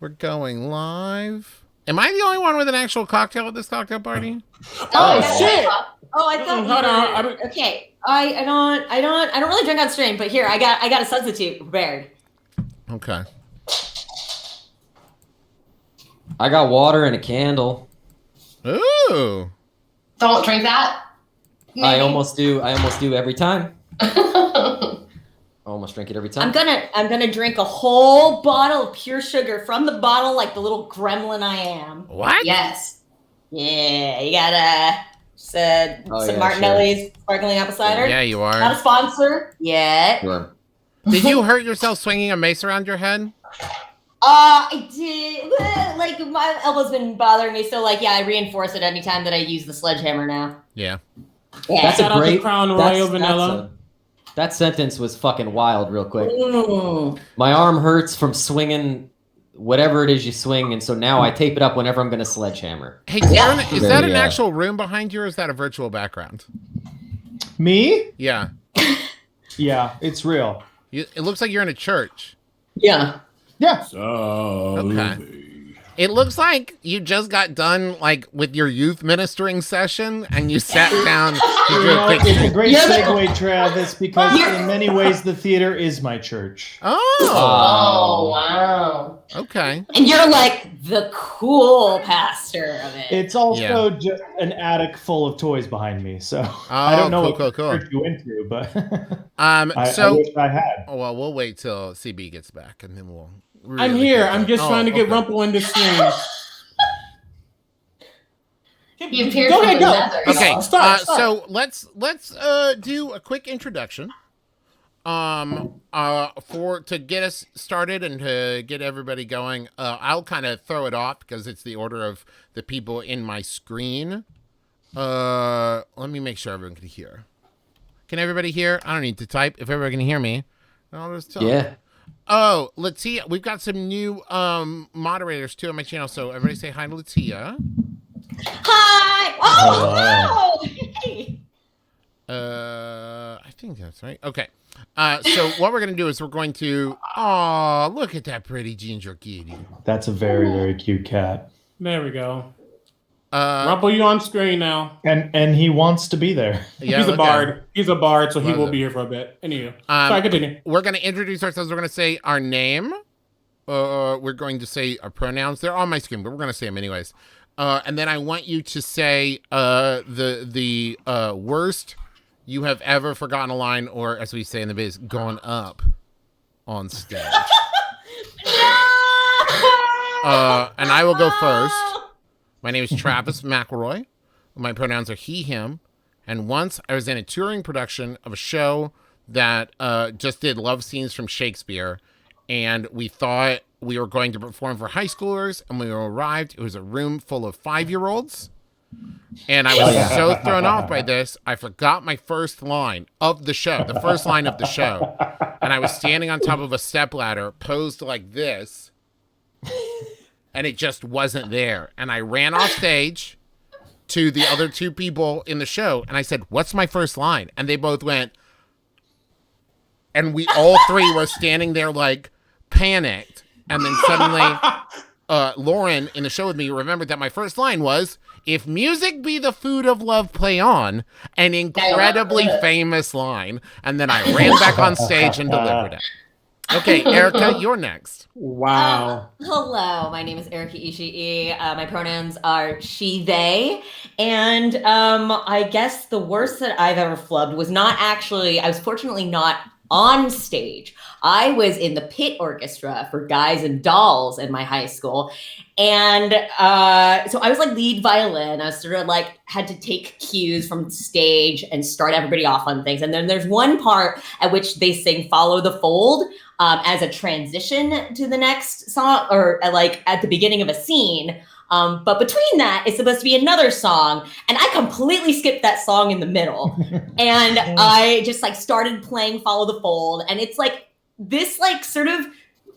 We're going live. Am I the only one with an actual cocktail at this cocktail party? Oh shit! Oh, I thought you were... Okay, I don't really drink on stream, but here I got a substitute prepared. Okay. I got water and a candle. Ooh. Don't drink that. Maybe. I almost do every time. I almost drink it every time. I'm gonna drink a whole bottle of pure sugar from the bottle like the little gremlin I am. What? Yes. Yeah, you got some Martinelli's sparkling apple cider. Yeah, you are. Not a sponsor yet. Sure. Did you hurt yourself swinging a mace around your head? I did. Like, my elbow's been bothering me, so like, yeah, I reinforce it anytime that I use the sledgehammer now. Yeah. Yeah. That's a great Crown Royal Vanilla. That sentence was fucking wild real quick. My arm hurts from swinging whatever it is you swing, and so now I tape it up whenever I'm going to sledgehammer. Hey, Darren, is that an actual room behind you, or is that a virtual background? Me? Yeah. Yeah, it's real. It looks like you're in a church. Yeah. Yeah. Okay. It looks like you just got done like with your youth ministering session and you sat down. It's a great segue, Travis, because in many ways the theater is my church. Oh, wow. Okay. And you're like the cool pastor of it. It's also just an attic full of toys behind me, so I don't know what church you went to, but I wish I had. Oh, well, we'll wait till CB gets back and then we'll. Really I'm here. I'm just trying to get Rumple in the stream. Go ahead, go. Okay, start. So let's do a quick introduction. To get us started and to get everybody going. I'll kind of throw it off because it's the order of the people in my screen. Let me make sure everyone can hear. Can everybody hear? I don't need to type. If everybody can hear me, I'll just tell. Yeah. Oh, Latia, we've got some new moderators too on my channel. So everybody say hi to Latia. Hi. Oh, hello. Hey. I think that's right. Okay. So what we're gonna do is we're going to. Oh, look at that pretty ginger kitty. That's a very, very cute cat. There we go. Rumple, you on screen now. And he wants to be there. Yeah, he's a bard. He's a bard, so he will be here for a bit. Anywho, sorry, continue. We're going to introduce ourselves. We're going to say our name. We're going to say our pronouns. They're on my screen, but we're going to say them anyways. And then I want you to say the worst you have ever forgotten a line, or as we say in the biz, gone up on stage. And I will go first. My name is Travis McElroy. My pronouns are he, him. And once I was in a touring production of a show that just did love scenes from Shakespeare. And we thought we were going to perform for high schoolers. And when we arrived, it was a room full of 5-year-olds. And I was so thrown off by this, I forgot my first line of the show, the first line of the show. And I was standing on top of a stepladder, posed like this. And it just wasn't there. And I ran off stage to the other two people in the show. And I said, what's my first line? And they both went. And we all three were standing there like panicked. And then suddenly Lauren in the show with me remembered that my first line was, if music be the food of love, play on. An incredibly famous line. And then I ran back on stage and delivered it. Okay, Erica, you're next. Wow. Hello, my name is Erica Ishii. My pronouns are she, they. And I guess the worst that I've ever flubbed was not actually, I was fortunately not on stage. I was in the pit orchestra for Guys and Dolls in my high school. And so I was like lead violin. I was sort of like had to take cues from stage and start everybody off on things. And then there's one part at which they sing Follow the Fold as a transition to the next song, or like at the beginning of a scene. But between that, it's supposed to be another song. And I completely skipped that song in the middle. And I just like started playing Follow the Fold. And it's like this like sort of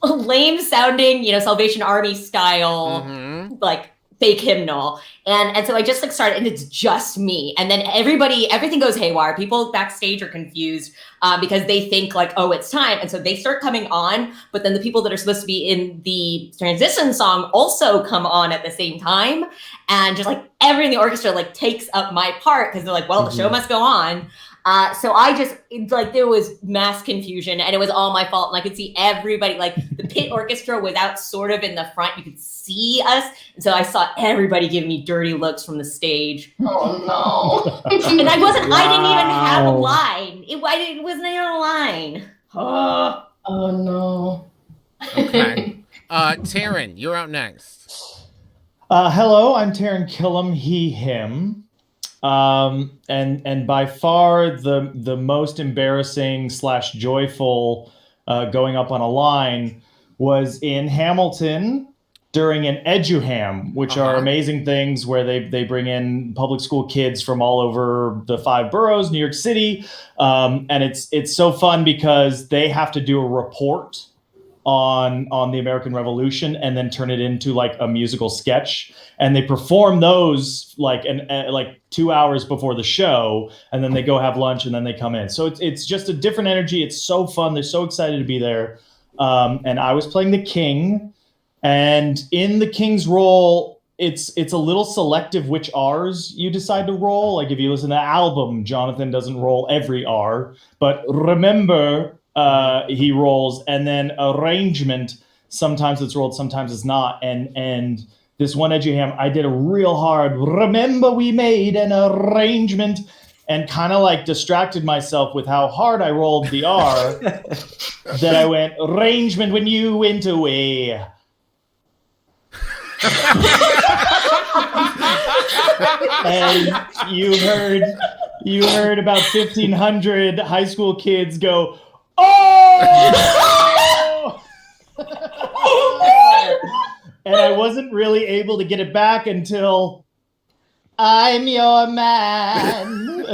lame sounding, Salvation Army style, like fake hymnal. And so I just like started, and it's just me. And then everything goes haywire. People backstage are confused because they think like, oh, it's time. And so they start coming on, but then the people that are supposed to be in the transition song also come on at the same time. And just like everyone in the orchestra like takes up my part because they're like, well, the show must go on. So I just, there was mass confusion and it was all my fault. And I could see everybody, like the pit orchestra was out sort of in the front. You could see us. And so I saw everybody giving me dirty looks from the stage. Oh, no. And I didn't even have a line. It wasn't even a line. Oh, no. Okay. Taryn, you're out next. Hello, I'm Taryn Killam, he, him. And by far the most embarrassing / joyful going up on a line was in Hamilton during an EduHam, which are amazing things where they bring in public school kids from all over the 5 boroughs, New York City. And it's so fun because they have to do a report on the American Revolution and then turn it into like a musical sketch, and they perform those like 2 hours before the show, and then they go have lunch and then they come in. So it's just a different energy. It's so fun. They're so excited to be there. And I was playing the king, and in the king's role, it's a little selective which R's you decide to roll. Like if you listen to the album, Jonathan doesn't roll every R, but remember, he rolls, and then arrangement, sometimes it's rolled, sometimes it's not. And this one EduHam, I did a real hard, remember we made an arrangement, and kind of like distracted myself with how hard I rolled the R that I went, arrangement when you went away. And you heard about 1,500 high school kids go, oh! And I wasn't really able to get it back until I'm your man.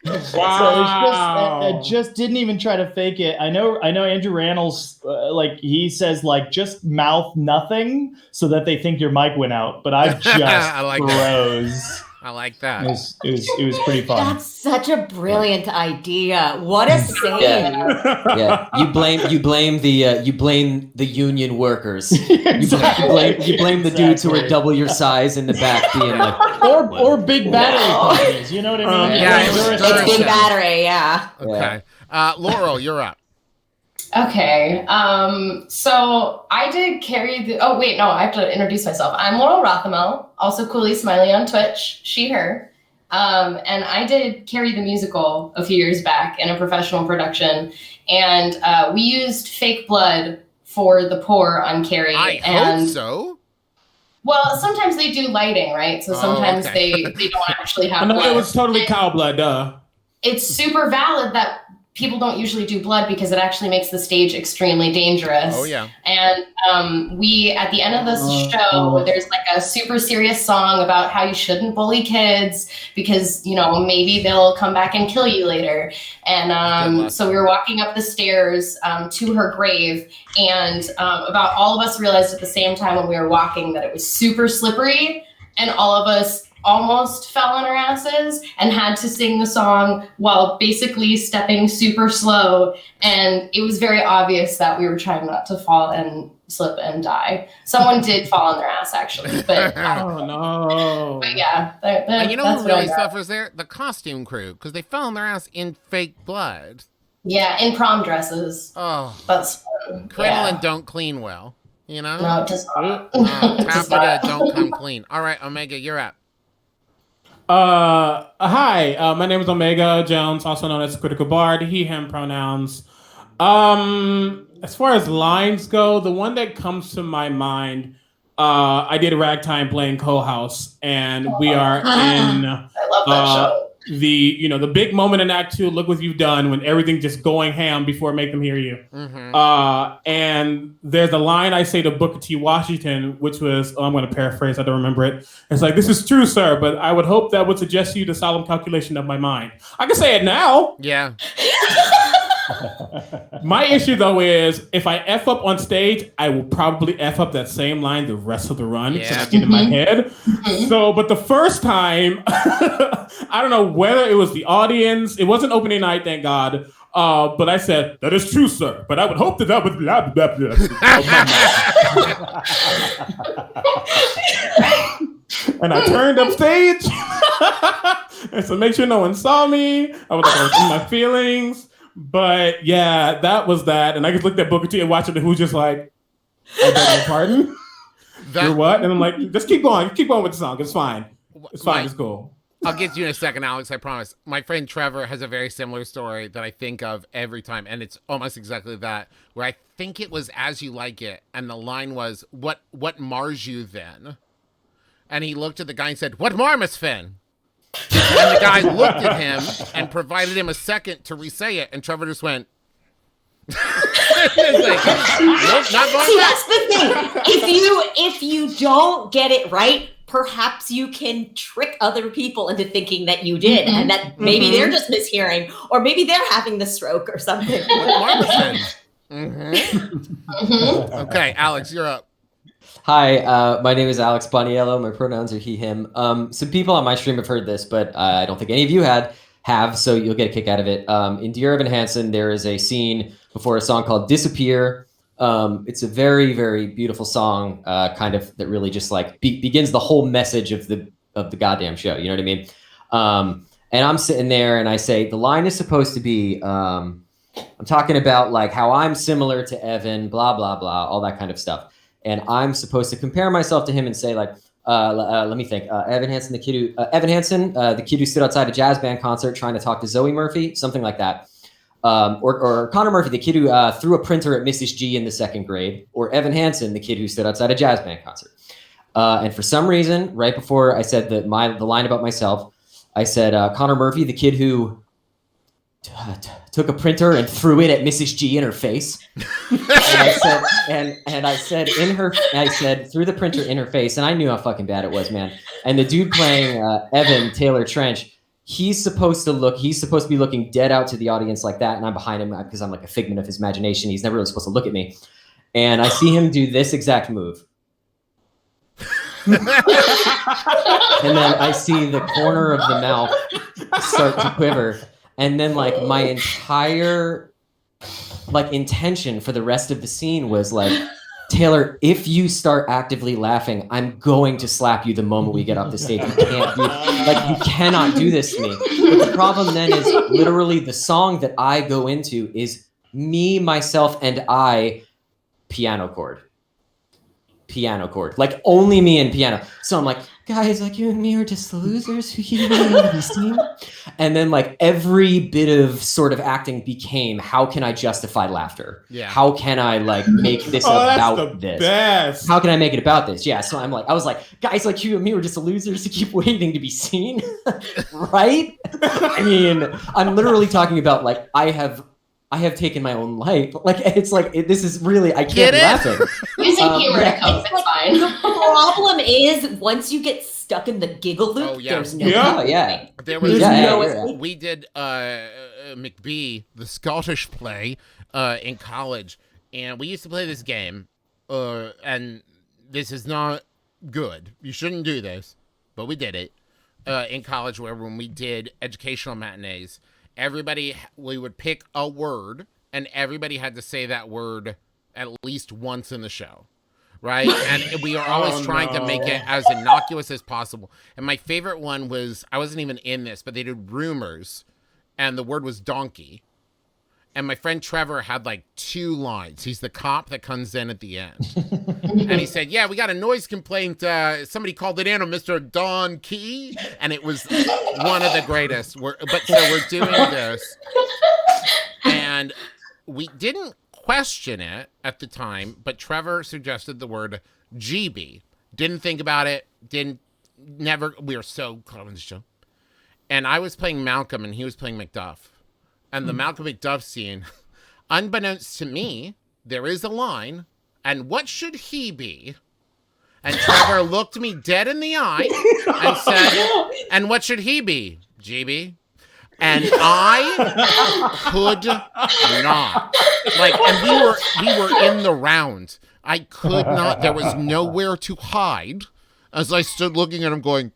Wow. So I just didn't even try to fake it. I know Andrew Rannells, he says just mouth nothing so that they think your mic went out, but I just froze. I like that. It was pretty fun. That's such a brilliant idea. What a save! Yeah. You blame the union workers. Exactly. You blame the dudes who are double your size in the back, being like, or big battery companies. You know what I mean? It's big battery. Yeah. Okay. Laurel, you're up. Okay. So I did carry the. Oh wait, no, I have to introduce myself. I'm Laurel Rothamel, also Cooley Smiley on Twitch. She, her. And I did Carrie the musical a few years back in a professional production, and we used fake blood for the pour on Carrie. I hope so. Well, sometimes they do lighting, right? So sometimes they don't actually have. No, blood. it was totally cow blood. Duh. It's super valid that people don't usually do blood because it actually makes the stage extremely dangerous. Oh, yeah. And we, at the end of this show, there's a super serious song about how you shouldn't bully kids because, maybe they'll come back and kill you later. And so we were walking up the stairs to her grave, and about all of us realized at the same time when we were walking that it was super slippery, and all of us almost fell on our asses and had to sing the song while basically stepping super slow. And it was very obvious that we were trying not to fall and slip and die. Someone did fall on their ass, actually. But oh, no. But yeah. And you know who really suffers there? The costume crew, because they fell on their ass in fake blood. Yeah, in prom dresses. Oh. That's Crinoline don't clean well, No, it does not. Taffeta don't come clean. All right, Omega, you're up. Hi, my name is Omega Jones, also known as Critical Bard, he, him pronouns. As far as lines go, the one that comes to my mind, I did Ragtime playing Co-House, and we are in I love that show. The big moment in Act 2, Look What You've Done, when everything's just going ham before Make Them Hear You. Mm-hmm. And there's a line I say to Booker T. Washington, which was, I'm going to paraphrase, I don't remember it. It's like, this is true, sir, but I would hope that would suggest to you the solemn calculation of my mind. I can say it now. Yeah. My issue though is if I F up on stage, I will probably F up that same line the rest of the run. Yeah. So I get in my head. So, but the first time, I don't know whether it was the audience. It wasn't opening night, thank God. But I said, "That is true, sir. But I would hope that would blah, blah, blah, blah." And I turned up stage. And so make sure no one saw me. I was in my feelings. But yeah, that was that. And I just looked at Booker T and watched it, who's just like, I beg your pardon? You're what? And I'm like, just keep going. Keep going with the song. It's fine. It's fine. It's cool. I'll get to you in a second, Alex, I promise. My friend Trevor has a very similar story that I think of every time, and it's almost exactly that, where I think it was As You Like It, and the line was, what mars you then? And he looked at the guy and said, what marmus Finn? And the guy looked at him and provided him a second to re-say it, and Trevor just went, nope, not going See, back. that's the thing. If you don't get it right, perhaps you can trick other people into thinking that you did, and that maybe they're just mishearing, or maybe they're having the stroke or something. Okay, Alex, you're up. Hi, my name is Alex Boniello. My pronouns are he, him. Some people on my stream have heard this, but I don't think any of you have, so you'll get a kick out of it. In Dear Evan Hansen, there is a scene before a song called Disappear. It's a very, very beautiful song, kind of that really just like begins the whole message of the goddamn show. You know what I mean? And I'm sitting there and I say, the line is supposed to be, I'm talking about like how I'm similar to Evan, blah, blah, blah, all that kind of stuff. And I'm supposed to compare myself to him and say like, let me think. Evan Hansen, the kid who stood outside a jazz band concert trying to talk to Zoe Murphy, something like that. Or Connor Murphy, the kid who threw a printer at Mrs. G in the second grade, or Evan Hansen, the kid who stood outside a jazz band concert. And for some reason, right before I said the line about myself, I said Connor Murphy, the kid who took a printer and threw it at Mrs. G in her face. And I said threw the printer in her face, and I knew how fucking bad it was, man. And the dude playing Evan Taylor Trench, he's supposed to be looking dead out to the audience like that, and I'm behind him because I'm like a figment of his imagination. He's never really supposed to look at me. And I see him do this exact move. And then I see the corner of the mouth start to quiver. And then like my entire like intention for the rest of the scene was like, Taylor, if you start actively laughing, I'm going to slap you the moment we get off the stage. You cannot do this to me. But the problem then is literally the song that I go into is me, myself, and I, piano chord. Like only me and piano. So I'm like, guys, like you and me are just the losers who keep winning this team. And then like every bit of sort of acting became, how can I justify laughter? Yeah. How can I like make this about this? Best. How can I make it about this? Yeah. So I was like, guys, like you and me were just the losers who keep waiting to be seen. Right? I mean, I'm literally talking about like, I have taken my own life. Like, it's like, this is really, I can't be laughing. Using humor to cope, it's fine. The problem is, once you get stuck in the giggle loop, there's no There was we did McBee, the Scottish play, in college, and we used to play this game, and this is not good. You shouldn't do this, but we did it in college, where when we did educational matinees, we would pick a word, and everybody had to say that word at least once in the show, right? And we are always trying to make it as innocuous as possible. And my favorite one was, I wasn't even in this, but they did rumors, and the word was donkey. And my friend Trevor had like 2 lines. He's the cop that comes in at the end. And he said, yeah, we got a noise complaint. Somebody called it in on Mr. Don Key. And it was one of the greatest. We're doing this. And we didn't question it at the time, but Trevor suggested the word GB. Didn't think about it. We were so caught on the show. And I was playing Malcolm and he was playing Macduff. And the Malcolm McDuff scene, unbeknownst to me, there is a line, and what should he be? And Trevor looked me dead in the eye and said, and what should he be, GB? And I could not. Like, and we were in the round. I could not. There was nowhere to hide as I stood looking at him going,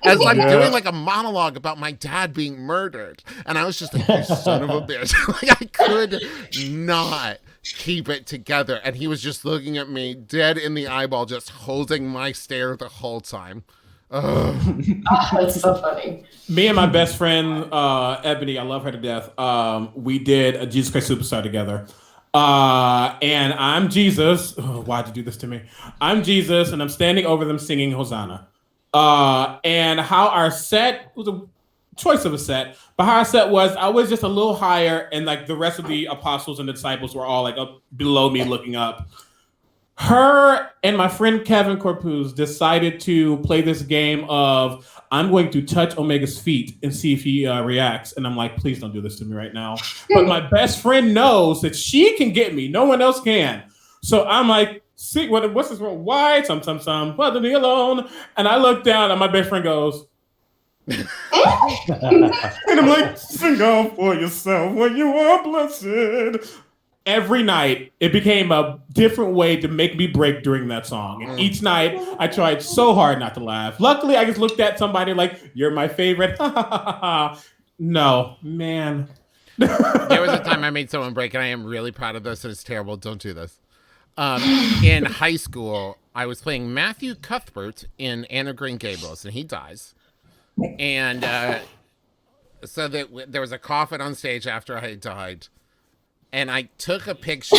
as I'm doing like a monologue about my dad being murdered. And I was just like, you son of a bitch. Like, I could not keep it together. And he was just looking at me dead in the eyeball, just holding my stare the whole time. That's so funny. Me and my best friend, Ebony, I love her to death. We did a Jesus Christ Superstar together. And I'm Jesus. Oh, why'd you do this to me? I'm Jesus, and I'm standing over them singing Hosanna. And how our set was a choice of a set, but how our set was, I was just a little higher, and like the rest of the apostles and the disciples were all like up below me looking up. Her and my friend Kevin Corpuz decided to play this game of, I'm going to touch Omega's feet and see if he reacts. And I'm like, please don't do this to me right now. But my best friend knows that she can get me. No one else can. So I'm like, see, what's this word? Why? Some, whether me alone. And I look down and my best friend goes, and I'm like, sing out for yourself when you are blessed. Every night, it became a different way to make me break during that song. And each night, I tried so hard not to laugh. Luckily, I just looked at somebody like, you're my favorite. No, man. There was a time I made someone break, and I am really proud of this, and it's terrible. Don't do this. In high school, I was playing Matthew Cuthbert in Anne of Green Gables, and he dies. And so there was a coffin on stage after I had died. And I took a picture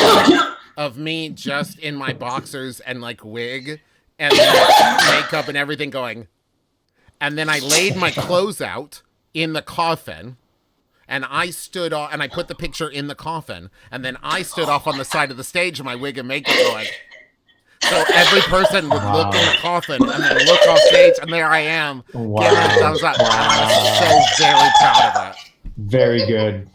of me just in my boxers and like wig and makeup and everything going. And then I laid my clothes out in the coffin, and I stood off, and I put the picture in the coffin, and then I stood off on the side of the stage in my wig and makeup going. So every person would look in the coffin and then look off stage, and there I am, giving a thumbs up. And I was so very proud of it. Very good.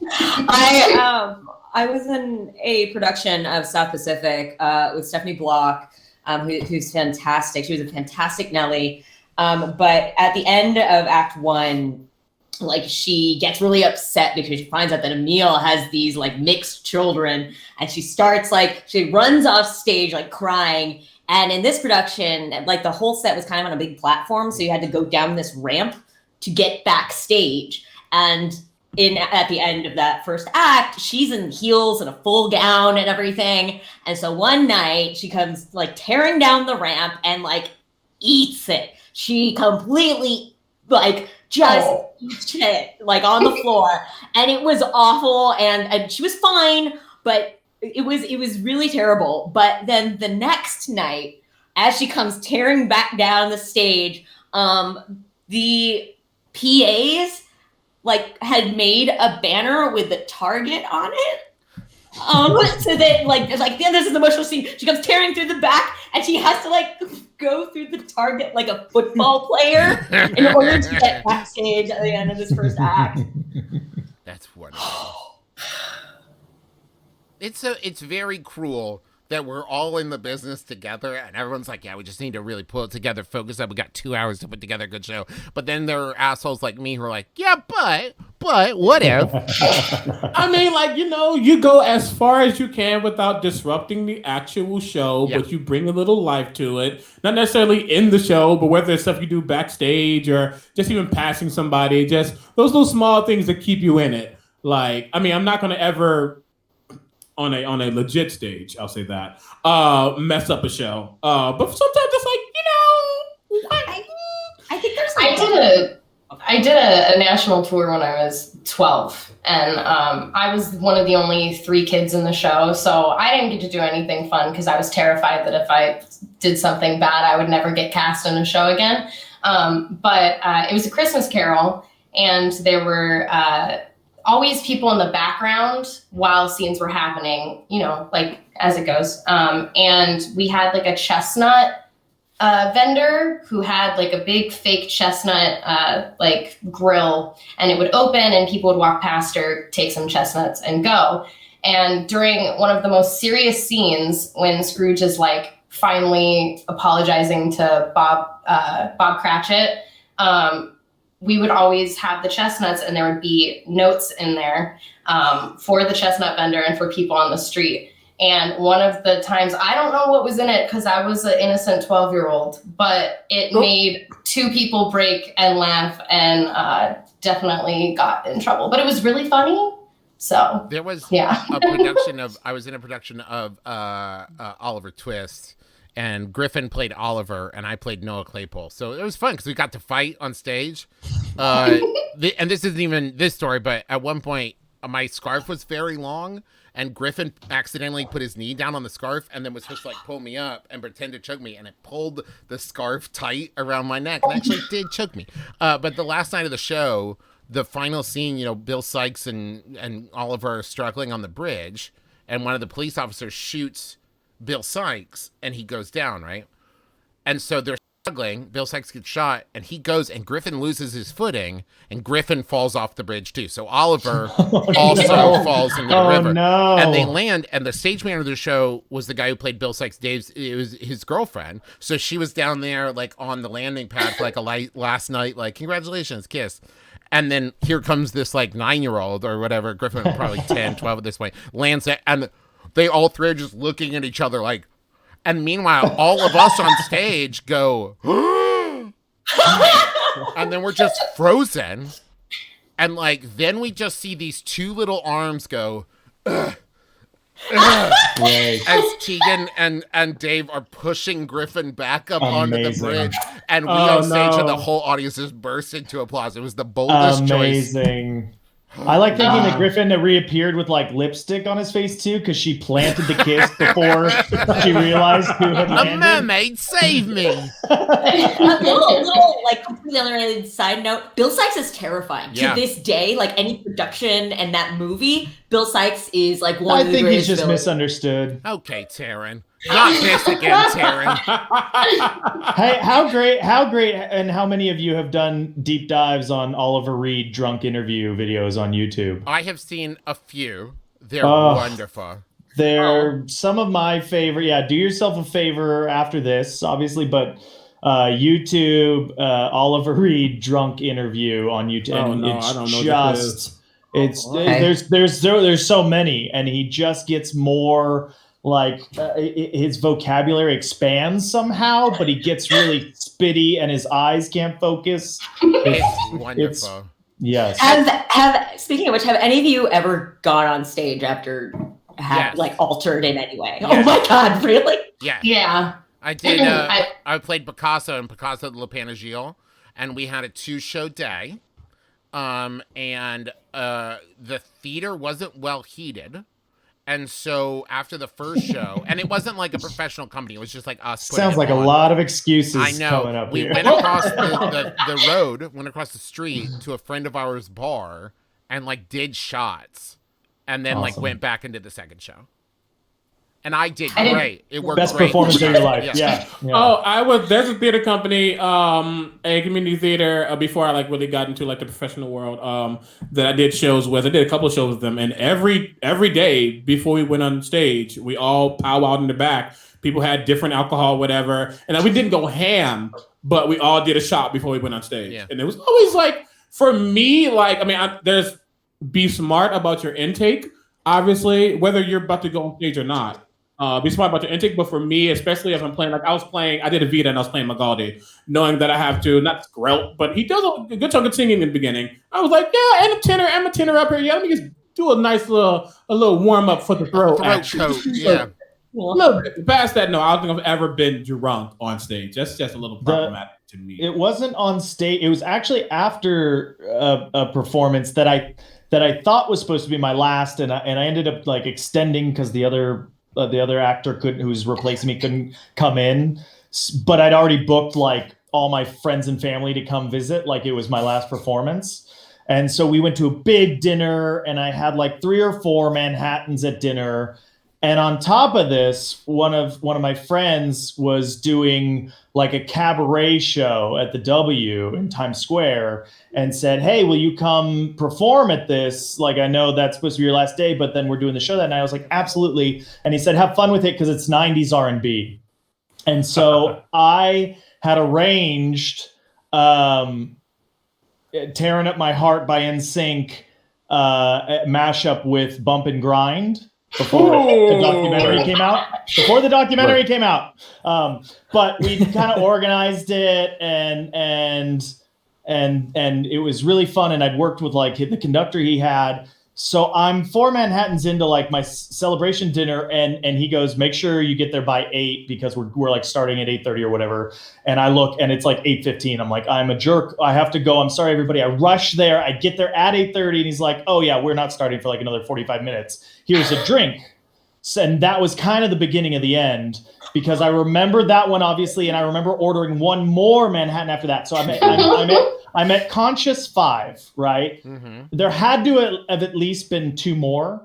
I was in a production of South Pacific with Stephanie Block, who's fantastic. She was a fantastic Nellie. But at the end of Act 1, like, she gets really upset because she finds out that Emil has these like mixed children, and she starts like, she runs off stage like crying. And in this production, like, the whole set was kind of on a big platform, so you had to go down this ramp to get backstage. And at the end of that first act, she's in heels and a full gown and everything. And so one night she comes like tearing down the ramp and like eats it. She completely like just eats it like on the floor. And it was awful. And she was fine, but it was really terrible. But then the next night, as she comes tearing back down the stage, the PAs like had made a banner with the Target on it. So that like, it's like, yeah, this is the emotional scene. She comes tearing through the back, and she has to like go through the Target like a football player in order to get backstage at the end of this first act. That's wonderful. It's very cruel that we're all in the business together, and everyone's like, yeah, we just need to really pull it together, focus up. We got 2 hours to put together a good show. But then there are assholes like me who are like, yeah, but what if? I mean, like, you know, you go as far as you can without disrupting the actual show, but you bring a little life to it. Not necessarily in the show, but whether it's stuff you do backstage or just even passing somebody, just those little small things that keep you in it. Like, I mean, I'm not going to ever, on a legit stage, I'll say that, mess up a show. But sometimes it's like, you know, I think there's I did a national tour when I was 12, and I was one of the only 3 kids in the show, so I didn't get to do anything fun because I was terrified that if I did something bad, I would never get cast in a show again. But it was a Christmas Carol, and there were always people in the background while scenes were happening, you know, like as it goes. And we had like a chestnut vendor who had like a big fake chestnut like grill, and it would open and people would walk past her, take some chestnuts and go. And during one of the most serious scenes, when Scrooge is like finally apologizing to Bob Cratchit, we would always have the chestnuts, and there would be notes in there for the chestnut vendor and for people on the street. And one of the times, I don't know what was in it because I was an innocent 12-year-old, but it made two people break and laugh and definitely got in trouble. But it was really funny. So there was I was in a production of Oliver Twist, and Griffin played Oliver and I played Noah Claypole. So it was fun because we got to fight on stage. And this isn't even this story, but at one point my scarf was very long, and Griffin accidentally put his knee down on the scarf and then was supposed to like pull me up and pretend to choke me, and it pulled the scarf tight around my neck and actually did choke me. But the last night of the show, the final scene, Bill Sykes and Oliver are struggling on the bridge, and one of the police officers shoots Bill Sykes and he goes down, right? And so they're struggling. Bill Sykes gets shot and he goes, and Griffin loses his footing and Griffin falls off the bridge too. So Oliver also falls into the river. No. And they land, and the stage manager of the show was the guy who played Bill Sykes. It was his girlfriend. So she was down there like on the landing pad for like a last night, like, congratulations, kiss. And then here comes this like 9-year-old or whatever, Griffin probably 10, 12 at this point, lands it, and they all three are just looking at each other like, and meanwhile, all of us on stage go, and then we're just frozen. And like, then we just see these two little arms go, as Tegan and Dave are pushing Griffin back up onto the bridge, and we on stage and the whole audience just burst into applause. It was the boldest choice. Amazing. I like thinking that Griffin reappeared with like lipstick on his face too, because she planted the kiss before she realized who had landed. A mermaid, save me! A little like completely unrelated side note. Bill Sykes is terrifying to this day. Like any production and that movie, Bill Sykes is like one of the greatest. I think he's just villains. misunderstood. Okay, Taryn. Not this again, Taryn. Hey, how great, and how many of you have done deep dives on Oliver Reed drunk interview videos on YouTube? I have seen a few. They're wonderful. They're some of my favorite. Yeah, do yourself a favor after this, obviously, but YouTube, Oliver Reed drunk interview on YouTube. Oh, and no, it's I don't know just, there's so many, and he just gets more. Like his vocabulary expands somehow, but he gets really spitty and his eyes can't focus. It's wonderful. Yes. Have speaking of which, have any of you ever gone on stage after like altered in any way? Yes. Oh my God, really? Yeah. Yeah. I did. I played Picasso in Picasso de la Panagile, and we had a 2-show day. And the theater wasn't well heated. And so after the first show, and it wasn't like a professional company, it was just like us. Sounds like a lot of excuses. I know. Coming up We here. went across the road, went across the street to a friend of ours' bar, and like did shots, and then like went back into the second show. And I did great. It worked. Best great. performance of your life. Yeah. Oh, there's a theater company, a community theater, before I like really got into like the professional world, that I did shows with. I did a couple of shows with them, and every day before we went on stage, we all powwowed in the back. People had different alcohol, whatever, and we didn't go ham, but we all did a shot before we went on stage. Yeah. And it was always like, for me, like, I mean, there's be smart about your intake, obviously, whether you're about to go on stage or not. Be smart about your intake, but for me, especially if I'm playing, like I did a Vita and I was playing Magaldi, knowing that I have to, not skrelt, but he does a good chunk of singing in the beginning. I was like, yeah, and I'm a tenor up here. Yeah, let me just do a nice little warm up for the throat. Coat, yeah. No, past that, no, I don't think I've ever been drunk on stage. That's just a little problematic to me. It wasn't on stage. It was actually after a performance that I thought was supposed to be my last, and I ended up like extending because the other actor who's replacing me couldn't come in, but I'd already booked like all my friends and family to come visit, like it was my last performance. And so we went to a big dinner, and I had like 3 or 4 Manhattans at dinner. And on top of this, one of my friends was doing like a cabaret show at the W in Times Square and said, "Hey, will you come perform at this? Like, I know that's supposed to be your last day, but then we're doing the show that night." I was like, "Absolutely." And he said, "Have fun with it because it's 90s R&B." And so I had arranged Tearing Up My Heart by NSYNC mashup with Bump and Grind before the documentary came out. But we kind of organized it and it was really fun. And I'd worked with like the conductor he had. So I'm 4 Manhattans into like my celebration dinner, and he goes, make sure you get there by 8 because we're like starting at 8:30 or whatever. And I look and it's like 8:15. I'm like, I'm a jerk. I have to go. I'm sorry, everybody. I rush there. I get there at 8:30 and he's like, oh yeah, we're not starting for like another 45 minutes. Here's a drink. And that was kind of the beginning of the end, because I remember that one obviously, and I remember ordering one more Manhattan after that. So I'm at Conscious 5, right? Mm-hmm. There had to have at least been 2 more,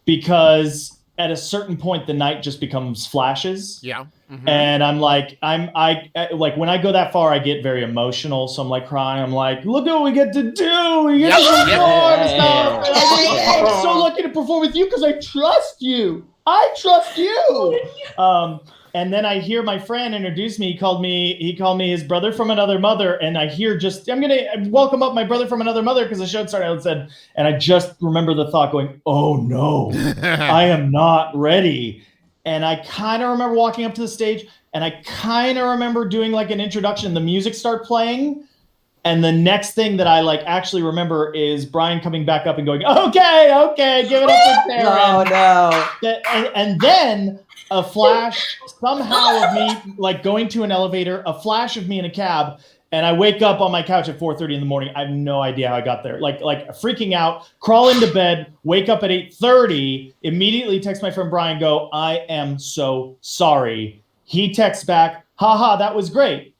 because at a certain point the night just becomes flashes. Yeah. Mm-hmm. And I'm like, I like when I go that far, I get very emotional. So I'm like crying. I'm like, look at what we get to do. We get to perform. I'm so lucky to perform with you because I trust you. I trust you. And then I hear my friend introduce me. He called me his brother from another mother. And I hear I'm going to welcome up my brother from another mother, because the show started out and said, and I just remember the thought going, oh no, I am not ready. And I kind of remember walking up to the stage, and I kind of remember doing like an introduction. The music started playing. And the next thing that I like actually remember is Brian coming back up and going, okay, give it up for Darren. Oh no. And then a flash somehow of me like going to an elevator, a flash of me in a cab, and I wake up on my couch at 4:30 in the morning. I have no idea how I got there. Like freaking out, crawl into bed, wake up at 8:30, immediately text my friend Brian, go, I am so sorry. He texts back, haha, that was great.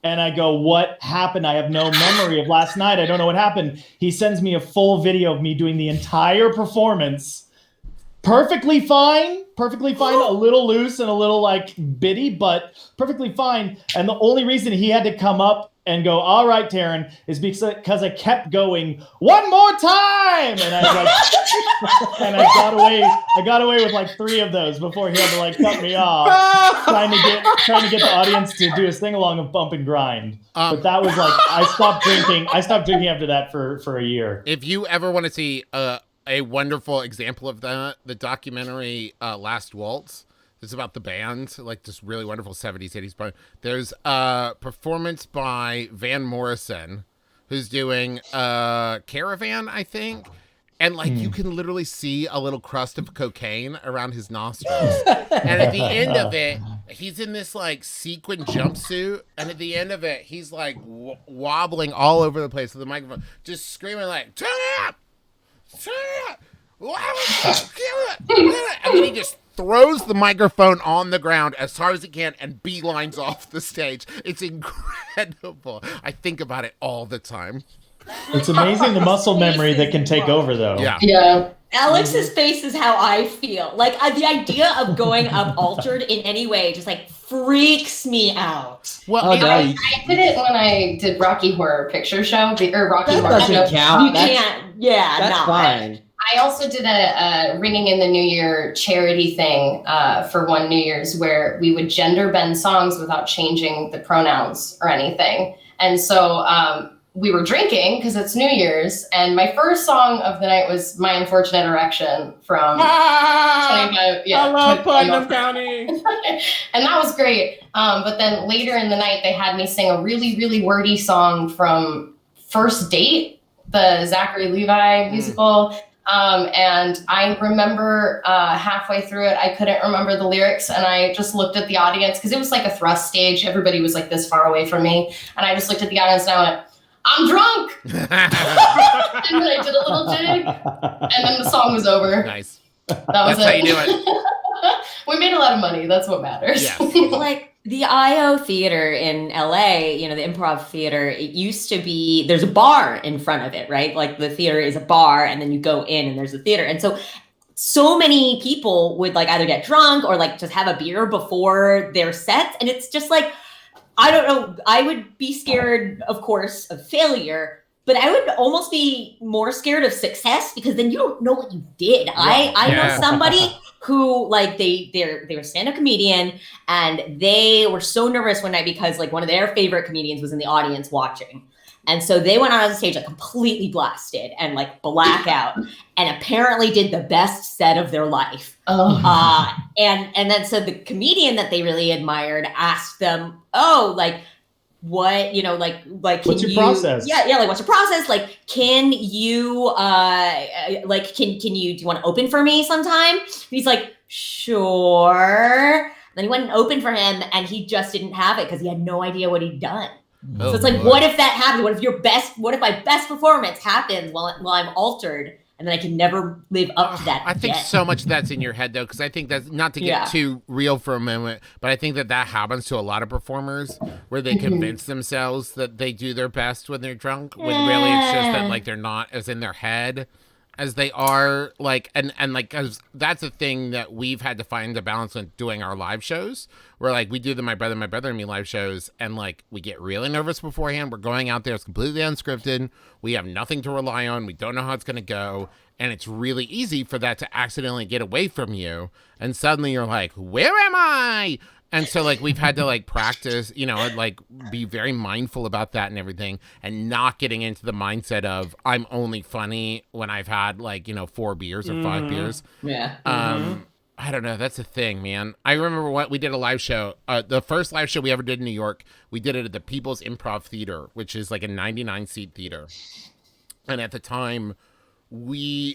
And I go, what happened? I have no memory of last night. I don't know what happened. He sends me a full video of me doing the entire performance. Perfectly fine, a little loose and a little like bitty, but perfectly fine. And the only reason he had to come up and go, all right, Taryn, is because I kept going, one more time. And I like, and I got away with like 3 of those before he had to like cut me off, trying to get the audience to do a sing along of Bump and Grind. But that was like, I stopped drinking after that for a year. If you ever want to see a wonderful example of that, the documentary Last Waltz. It's about the band, like this really wonderful 70s, 80s band. There's a performance by Van Morrison, who's doing Caravan, I think. And like you can literally see a little crust of cocaine around his nostrils. And at the end of it, he's in this like sequin jumpsuit. And at the end of it, he's like wobbling all over the place with the microphone, just screaming like, turn it up! Turn it up! And then he just throws the microphone on the ground as hard as he can and beelines off the stage. It's incredible. I think about it all the time. It's amazing the muscle memory that can take over, though. Yeah. Alex's face is how I feel. Like the idea of going up altered in any way just like freaks me out. Well, I did it when I did Rocky Horror Picture Show, or Rocky That Horror doesn't Show. count. You can't. Yeah, That's fine. I also did a Ringing in the New Year charity thing for one New Year's, where we would gender bend songs without changing the pronouns or anything. And so we were drinking because it's New Year's, and my first song of the night was My Unfortunate Erection from 25. Yeah, I love Putnam County. And that was great. But then later in the night, they had me sing a really, really wordy song from First Date, the Zachary Levi musical. And I remember halfway through it, I couldn't remember the lyrics, and I just looked at the audience because it was like a thrust stage. Everybody was like this far away from me, and I just looked at the audience and I went, I'm drunk. And then I did a little jig, and then the song was over. Nice. That was That's how you do it. We made a lot of money. That's what matters. Yeah. Like the IO Theater in LA, the Improv Theater, it used to be, there's a bar in front of it, right? Like the theater is a bar, and then you go in and there's a theater. And so many people would like either get drunk or like just have a beer before their sets. And it's just like, I don't know. I would be scared, of course, of failure, but I would almost be more scared of success because then you don't know what you did. I know somebody who like they're a stand-up comedian and they were so nervous one night because like one of their favorite comedians was in the audience watching. And so they went out on the stage like completely blasted and like blackout and apparently did the best set of their life. And then so the comedian that they really admired asked them, oh, like, what, you know, like what's your process? Yeah, like what's your process? Like, can you do you want to open for me sometime? And he's like, sure. Then he went and opened for him and he just didn't have it because he had no idea what he'd done. So it's like, what if that happened? What if my best performance happens while I'm altered and then I can never live up to that? I think so much of that's in your head, though, because I think that's not to get too real for a moment, but I think that happens to a lot of performers where they convince themselves that they do their best when they're drunk, when really it's just that like they're not as in their head as they are, like, and like, cause that's a thing that we've had to find the balance with doing our live shows, where like we do the My Brother and Me live shows, and like we get really nervous beforehand. We're going out there, it's completely unscripted. We have nothing to rely on. We don't know how it's gonna go, and it's really easy for that to accidentally get away from you, and suddenly you're like, where am I? And so, like, we've had to, like, practice, you know, like, be very mindful about that and everything, and not getting into the mindset of, I'm only funny when I've had, like, you know, 4 beers or 5 beers. Yeah. I don't know. That's a thing, man. I remember we did a live show. The first live show we ever did in New York, we did it at the People's Improv Theater, which is, like, a 99-seat theater. And at the time,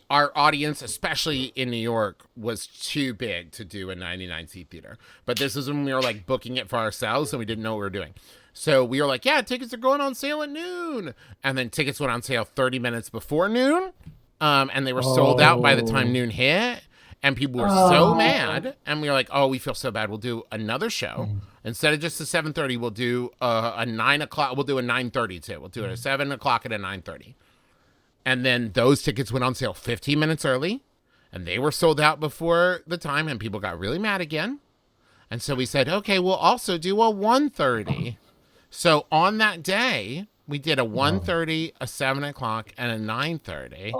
our audience, especially in New York, was too big to do a 99-seat theater. But this is when we were like booking it for ourselves and we didn't know what we were doing. So we were like, yeah, tickets are going on sale at noon. And then tickets went on sale 30 minutes before noon. And they were sold out by the time noon hit. And people were so mad. And we were like, oh, we feel so bad. We'll do another show. Instead of just a 7:30, we'll do a 9 o'clock. We'll do a 9:30 too. We'll do it at 7 o'clock and a 9:30. And then those tickets went on sale 15 minutes early, and they were sold out before the time, and people got really mad again. And so we said, okay, we'll also do a 1:30. So on that day, we did a 1:30, a 7 o'clock, and a 9:30.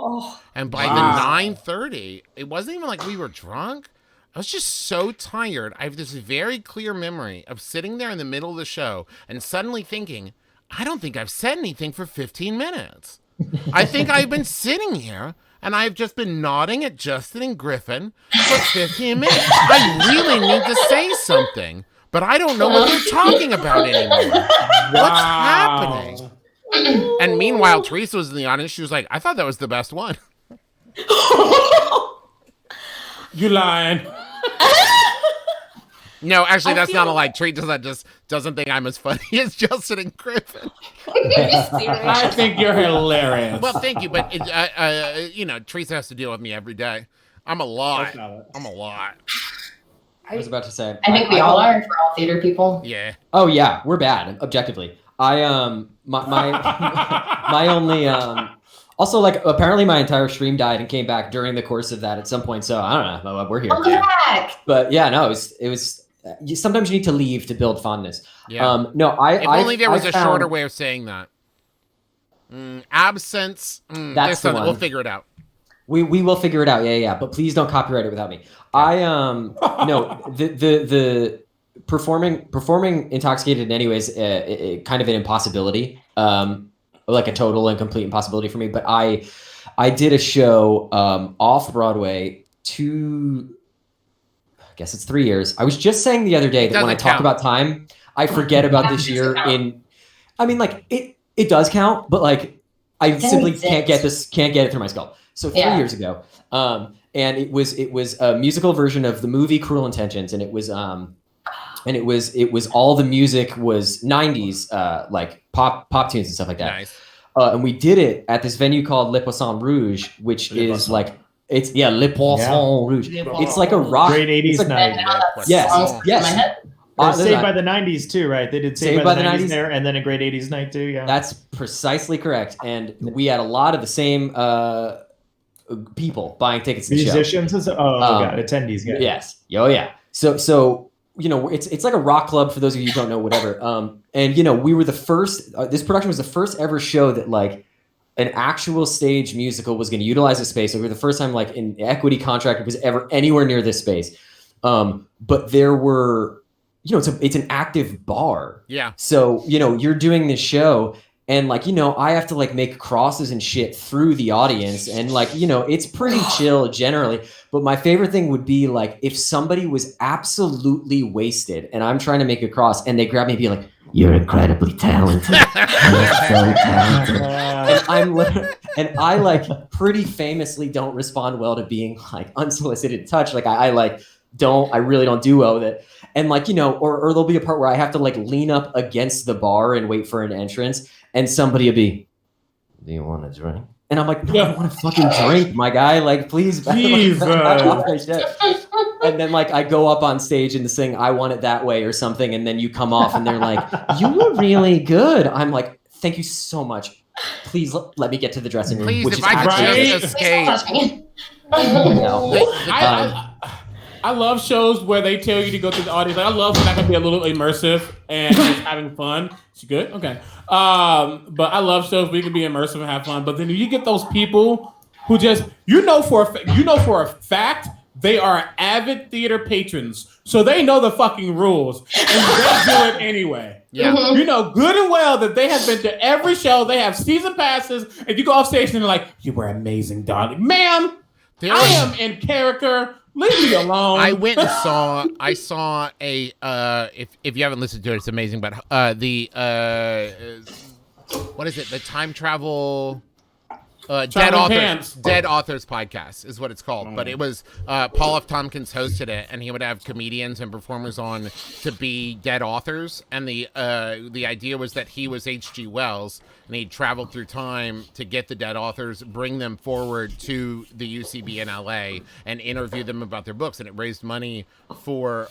And by the 9:30, it wasn't even like we were drunk. I was just so tired. I have this very clear memory of sitting there in the middle of the show and suddenly thinking, I don't think I've said anything for 15 minutes. I think I've been sitting here and I've just been nodding at Justin and Griffin for 15 minutes. I really need to say something, but I don't know what we're talking about anymore. What's happening? And meanwhile, Teresa was in the audience. She was like, I thought that was the best one. You lying. No, actually, that's not a lie. Teresa just doesn't think I'm as funny as Justin and Griffin. I think you're hilarious. Well, thank you, but you know, Teresa has to deal with me every day. I'm a lot. I'm a lot. I was about to say. I think we all are for all theater people. Yeah. Oh yeah, we're bad objectively. My only also, like, apparently my entire stream died and came back during the course of that at some point. So I don't know. We're here. Welcome back. But yeah, no, it was. Sometimes you need to leave to build fondness. Yeah. No, If only there was a shorter way of saying that. Absence. That's the one. We'll figure it out. We will figure it out. Yeah. But please don't copyright it without me. No, the performing intoxicated in any ways, kind of an impossibility. Like a total and complete impossibility for me. But I did a show off Broadway I guess it's 3 years. I was just saying the other day that when I talk about time, I forget about this year I mean, like, it does count, but like I simply can't get it through my skull. So 3 years ago, and it was a musical version of the movie Cruel Intentions, and it was all the music was 90s like pop tunes and stuff like that. Nice. And we did it at this venue called Le Poisson Rouge, which is like Le Poisson Rouge. It's like a rock. Great 80s night. Yes. Saved by the 90s too, right? They did Saved by the 90s there, and then a Great 80s night too. Yeah, that's precisely correct. And we had a lot of the same people buying tickets to the show. Musicians, god, attendees. Yeah. Yes. Oh yeah. So you know, it's like a rock club for those of you who don't know, whatever. And you know, we were the first. This production was the first ever show that like an actual stage musical was going to utilize the space. It was the first time like an equity contract was ever anywhere near this space. But there were, it's an active bar. Yeah. So, you're doing this show and like, I have to like make crosses and shit through the audience. And like, it's pretty chill generally. But my favorite thing would be like if somebody was absolutely wasted and I'm trying to make a cross and they grab me and be like, "You're incredibly talented." You're so talented. And I like pretty famously don't respond well to being like unsolicited touch. Like I really don't do well with it. And like, or there'll be a part where I have to like lean up against the bar and wait for an entrance and somebody will be, "Do you want a drink?" And I'm like, "No, I want to fucking drink, my guy. Like, please." Jesus. And then like I go up on stage and sing "I Want It That Way" or something. And then you come off and they're like, "You were really good." I'm like, "Thank you so much. Please let me get to the dressing room." Please, which if is I could actually- just escape. I love shows where they tell you to go to the audience. Like, I love when that can be a little immersive and just having fun. She good? Okay. But I love shows where you can be immersive and have fun. But then you get those people who just for a fact they are avid theater patrons, so they know the fucking rules and they do it anyway. Yeah. You know good and well that they have been to every show. They have season passes, and you go off stage and they're like, "You were amazing, darling, ma'am. I am in character. Leave me alone." I went and saw a if you haven't listened to it, it's amazing. But what is it? The time travel Dead Authors podcast is what it's called. But it was Paul F. Tompkins hosted it, and he would have comedians and performers on to be dead authors. And the idea was that he was H.G. Wells, and he'd traveled through time to get the dead authors, bring them forward to the UCB in LA, and interview them about their books. And it raised money for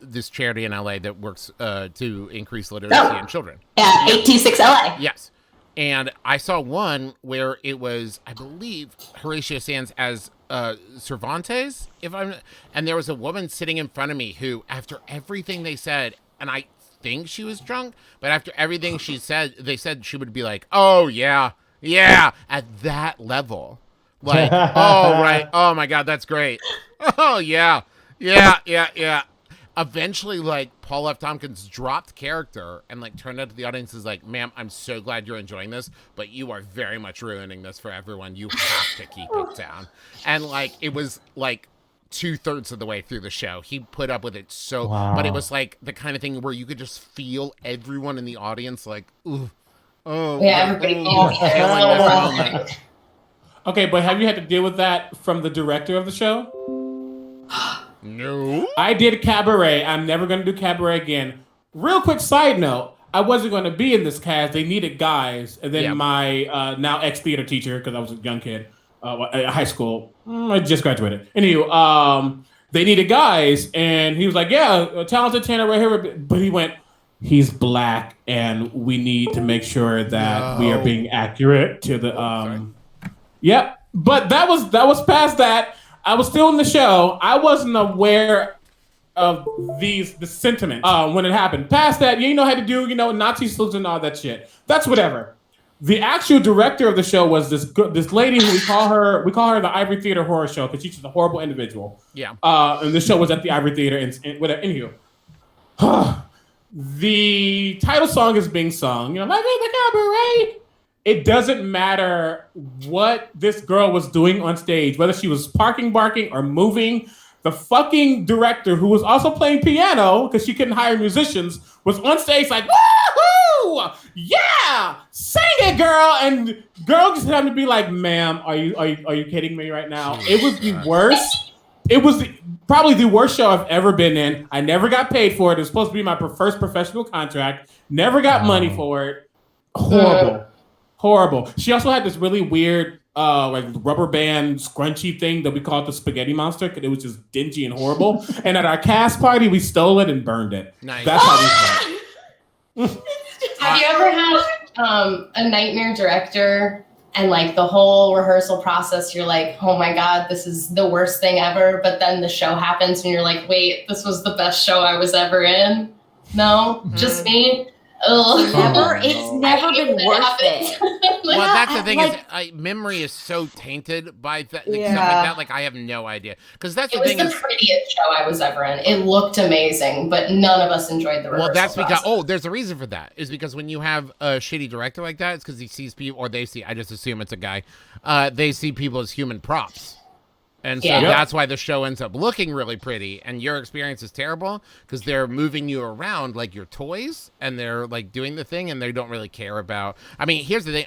this charity in LA that works to increase literacy in children. 826 LA. Yes. And I saw one where it was, I believe, Horatio Sands as Cervantes, and there was a woman sitting in front of me who, after everything they said, and I think she was drunk, but after everything they said she would be like, "Oh yeah, at that level." Like, "Oh right, oh my God, that's great. Oh yeah. Eventually, like, Paul F. Tompkins dropped character and, like, turned out to the audience and is like, "Ma'am, I'm so glad you're enjoying this, but you are very much ruining this for everyone. You have to keep it down." And, like, it was, like, 2/3 of the way through the show. He put up with it but it was, like, the kind of thing where you could just feel everyone in the audience, like, "Ooh, oh, yeah, everybody. Okay, but have you had to deal with that from the director of the show? No. I did Cabaret. I'm never going to do Cabaret again. Real quick side note, I wasn't going to be in this cast. They needed guys. And then my now ex-theater teacher, because I was a young kid, high school, I just graduated. Anywho, they needed guys. And he was like, "Yeah, a talented tenor right here." But he went, "He's black, and we need to make sure that we are being accurate to the... Yep. But that was past that. I was still in the show. I wasn't aware of the sentiment when it happened. Past that, you know how to do, Nazi salutes and all that shit. That's whatever. The actual director of the show was this lady who we call her the Ivory Theater Horror Show because she's just a horrible individual. Yeah. And the show was at the Ivory Theater and whatever. Anywho, the title song is being sung. My favorite cabaret. It doesn't matter what this girl was doing on stage, whether she was parking, barking, or moving. The fucking director, who was also playing piano because she couldn't hire musicians, was on stage like, "Woohoo! Yeah! Sing it, girl!" And girl just had to be like, "Ma'am, are you kidding me right now?" It was the worst. It was probably the worst show I've ever been in. I never got paid for it. It was supposed to be my first professional contract. Never got money for it. Horrible. She also had this really weird, like rubber band scrunchy thing that we called the Spaghetti Monster because it was just dingy and horrible. And at our cast party, we stole it and burned it. Nice. That's how we felt. Have you ever had a nightmare director and like the whole rehearsal process, you're like, "Oh my God, this is the worst thing ever." But then the show happens and you're like, "Wait, this was the best show I was ever in." No, just me. Ugh. It's never I hate been when worth that it. happens. Well, Yeah, that's the thing like- is, memory is so tainted by stuff like Yeah. that. Like, I have no idea. Because that's It the was thing the is, prettiest show I was ever in. It looked amazing, but none of us enjoyed the rehearsal well, that's because, process. there's a reason for that. Is because when you have a shitty director like that, it's because he sees people, or they see, I just assume it's a guy, they see people as human props. And so Yeah. Yep. that's why the show ends up looking really pretty, and your experience is terrible because they're moving you around like your toys, and they're like doing the thing, and they don't really care about. I mean, here's the thing: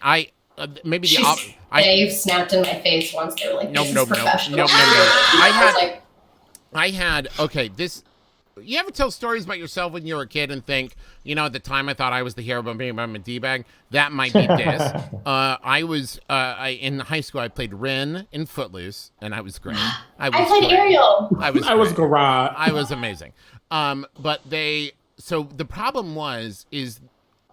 maybe the They snapped in my face once. They were like, Nope, "This nope, is nope, professional." nope, nope, nope. I was like, okay, this. You ever tell stories about yourself when you were a kid and think, at the time I thought I was the hero, but maybe I'm a D-bag? That might be this. In high school, I played Rin in Footloose, and I was great. I played Ariel. I was I was great. garage. I was amazing. So the problem is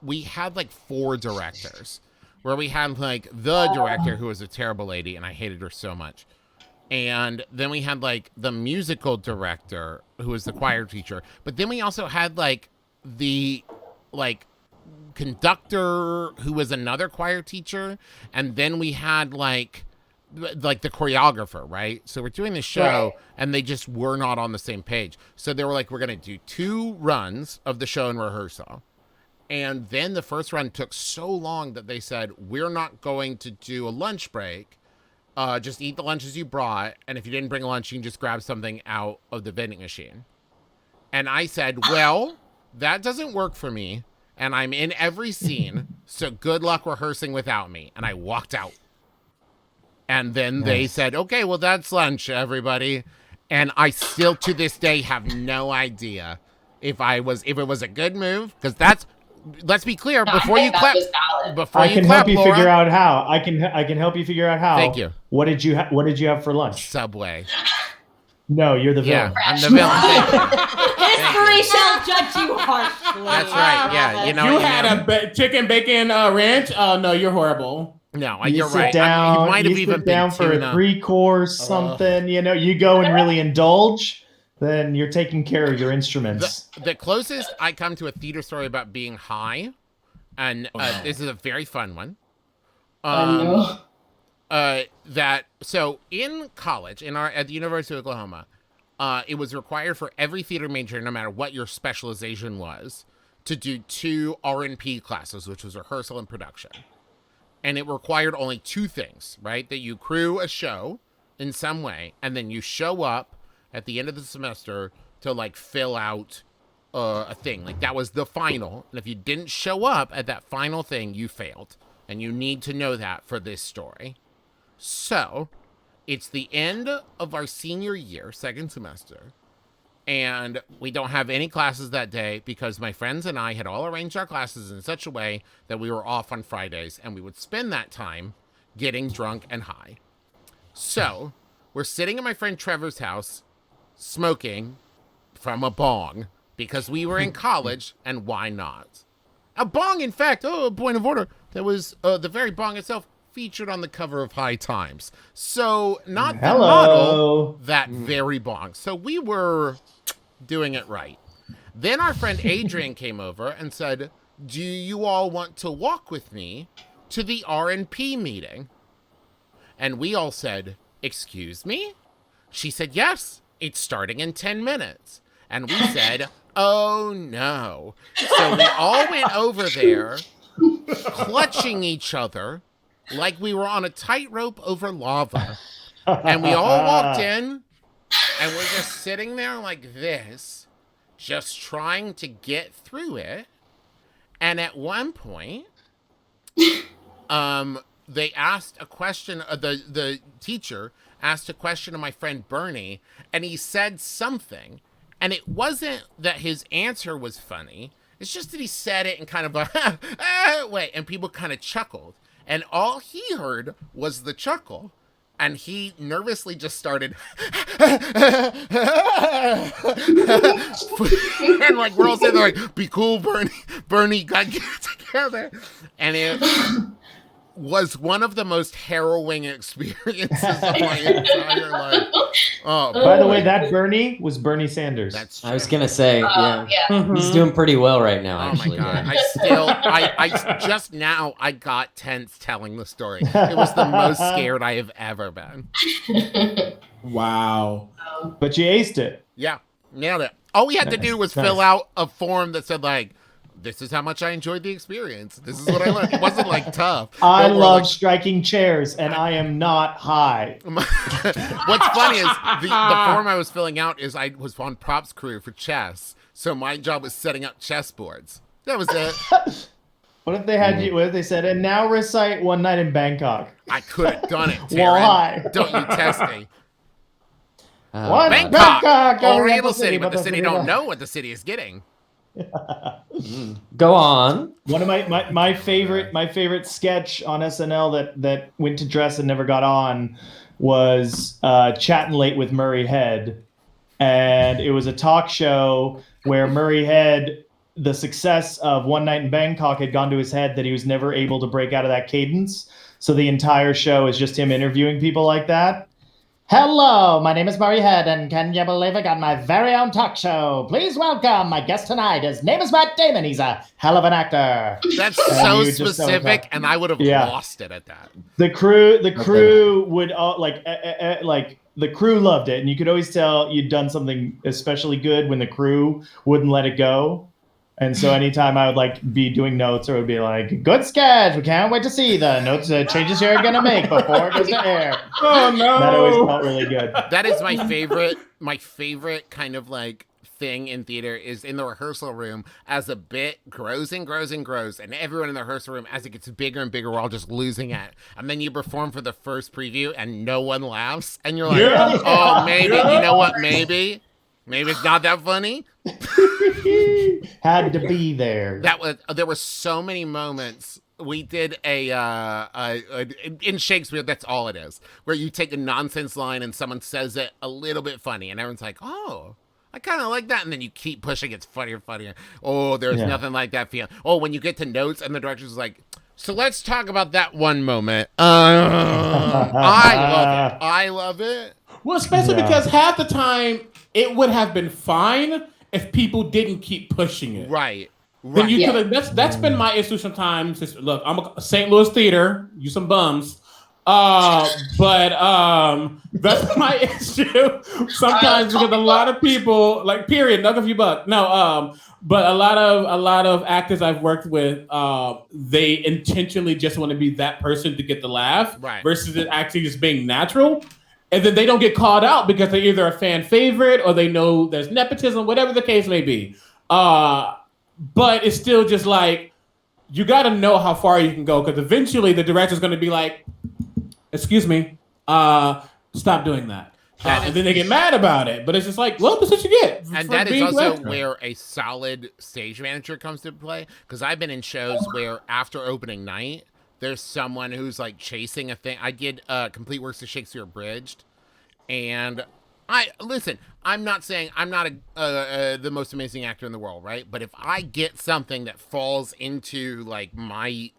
we had like 4 directors, where we had like the director who was a terrible lady, and I hated her so much. And then we had like the musical director who was the choir teacher. But then we also had like the conductor who was another choir teacher. And then we had like the choreographer, right? So we're doing this show and they just were not on the same page. So they were like, we're going to do 2 runs of the show in rehearsal. And then the first run took so long that they said, we're not going to do a lunch break. Just eat the lunches you brought, and if you didn't bring lunch, you can just grab something out of the vending machine. And I said, well, that doesn't work for me, and I'm in every scene, so good luck rehearsing without me. And I walked out. And then they said, okay, well, that's lunch, everybody. And I still, to this day, have no idea if it was a good move, because that's... Let's be clear No, before I you think clap. that was valid. Before I you can clap, help you Laura, figure out how. I can help you figure out how. Thank you. What did you have for lunch? Subway. No, you're the Yeah, villain. I'm the villain. Thank you. History shall judge you harshly. That's right. Yeah, You had a chicken bacon ranch. Oh no, you're horrible. No, You you're sit right. down. You might have you even sit down been for a tuna. 3-course something. You go and really indulge. Then you're taking care of your instruments. The closest I come to a theater story about being high, and this is a very fun one. So in college, at the University of Oklahoma, it was required for every theater major, no matter what your specialization was, to do 2 R&P classes, which was rehearsal and production. And it required only 2 things, right? That you crew a show in some way, and then you show up at the end of the semester to like fill out a thing. Like that was the final. And if you didn't show up at that final thing, you failed. And you need to know that for this story. So it's the end of our senior year, 2nd semester. And we don't have any classes that day because my friends and I had all arranged our classes in such a way that we were off on Fridays, and we would spend that time getting drunk and high. So we're sitting at my friend Trevor's house smoking from a bong because we were in college, and why not? A bong, in fact, a point of order, that was the very bong itself featured on the cover of High Times. So not the model, that very bong. So we were doing it right. Then our friend Adrian came over and said, do you all want to walk with me to the R&P meeting? And we all said, excuse me? She said, yes, it's starting in 10 minutes. And we said, oh no. So we all went over there, clutching each other like we were on a tightrope over lava. And we all walked in, and we're just sitting there like this, just trying to get through it. And at one point, they asked a question, the teacher asked a question of my friend Bernie, and he said something, and it wasn't that his answer was funny, it's just that he said it and kind of like, wait, and people kind of chuckled, and all he heard was the chuckle, and he nervously just started, and like we're all sitting there like, be cool, Bernie, gotta get it together, and was one of the most harrowing experiences of my entire life. Oh, By the way, that Bernie was Bernie Sanders. that's I was gonna say, yeah, Mhm. he's doing pretty well right now. Oh Actually, my god! yeah. I just now I got tense telling the story. It was the most scared I have ever been. Wow. But you aced it. Yeah, nailed it. All we had to do was fill out a form that said like, "This is how much I enjoyed the experience. This is what I learned." It wasn't like tough. I But we're love like- striking chairs, and I am not high. What's funny is the form I was filling out is I was on props crew for chess, so my job was setting up chessboards. That was it. What if they had you? What if they said, "And now recite One Night in Bangkok"? I could have done it, Why? Taryn. Don't you test me. What? Bangkok, Oriental Oriental City, but the city don't know what the city is getting. Go on. One of my favorite sketch on SNL that went to dress and never got on was Chatting Late with Murray Head, and it was a talk show where Murray Head, the success of One Night in Bangkok had gone to his head that he was never able to break out of that cadence. So the entire show is just him interviewing people like that. Hello, my name is Murray Head, and can you believe I got my very own talk show? Please welcome my guest tonight. His name is Matt Damon. He's a hell of an actor. That's And so you just don't specific, talk. and I would have Yeah. lost it at that. The crew would like the crew loved it, and you could always tell you'd done something especially good when the crew wouldn't let it go. And so anytime I would like be doing notes, or it would be like, "Good sketch, we can't wait to see the notes changes you're gonna make before it goes to air." Oh no. That always felt really good. That is my favorite. My favorite kind of like thing in theater is in the rehearsal room as a bit grows and grows and grows, and everyone in the rehearsal room, as it gets bigger and bigger, we're all just losing it. And then you perform for the first preview, and no one laughs, and you're like, Yeah. "Oh, maybe you know what? Maybe it's not that funny." Had to be there. That was there were so many moments. We did in Shakespeare, that's all it is, where you take a nonsense line and someone says it a little bit funny, and everyone's like, "Oh, I kind of like that," and then you keep pushing, it's funnier and funnier. Oh, there's Yeah. nothing like that feeling. Oh, when you get to notes and the director's like, "So let's talk about that one moment." I love it. Well, especially Yeah. because half the time it would have been fine if people didn't keep pushing it. Right. Then Right. you Yeah. could have. That's been my issue sometimes. Look, I'm a St. Louis theater. You some bums. But that's my issue sometimes because a lot of people like period. Not a few bucks. No. But a lot of actors I've worked with, they intentionally just want to be that person to get the laugh, Right. versus it actually just being natural. And then they don't get called out because they're either a fan favorite or they know there's nepotism, whatever the case may be. But it's still just like, you got to know how far you can go, because eventually the director's going to be like, "Excuse me, stop doing that." And then they get mad about it. But it's just like, well, that's what you get. And for that is being also extra. where a solid stage manager comes to play. Because I've been in shows where after opening night, there's someone who's like chasing a thing. I did Complete Works of Shakespeare Abridged, and I'm not saying I'm not the most amazing actor in the world, right? But if I get something that falls into like my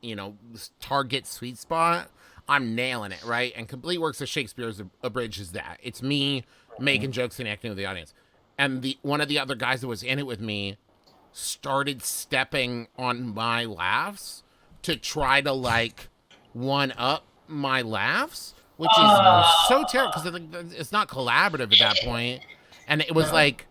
target sweet spot, I'm nailing it, right? And Complete Works of Shakespeare Abridged is that. It's me making jokes and acting with the audience. And one of the other guys that was in it with me started stepping on my laughs to try to like one up my laughs, which is so terrible because it's not collaborative at that point. And it was like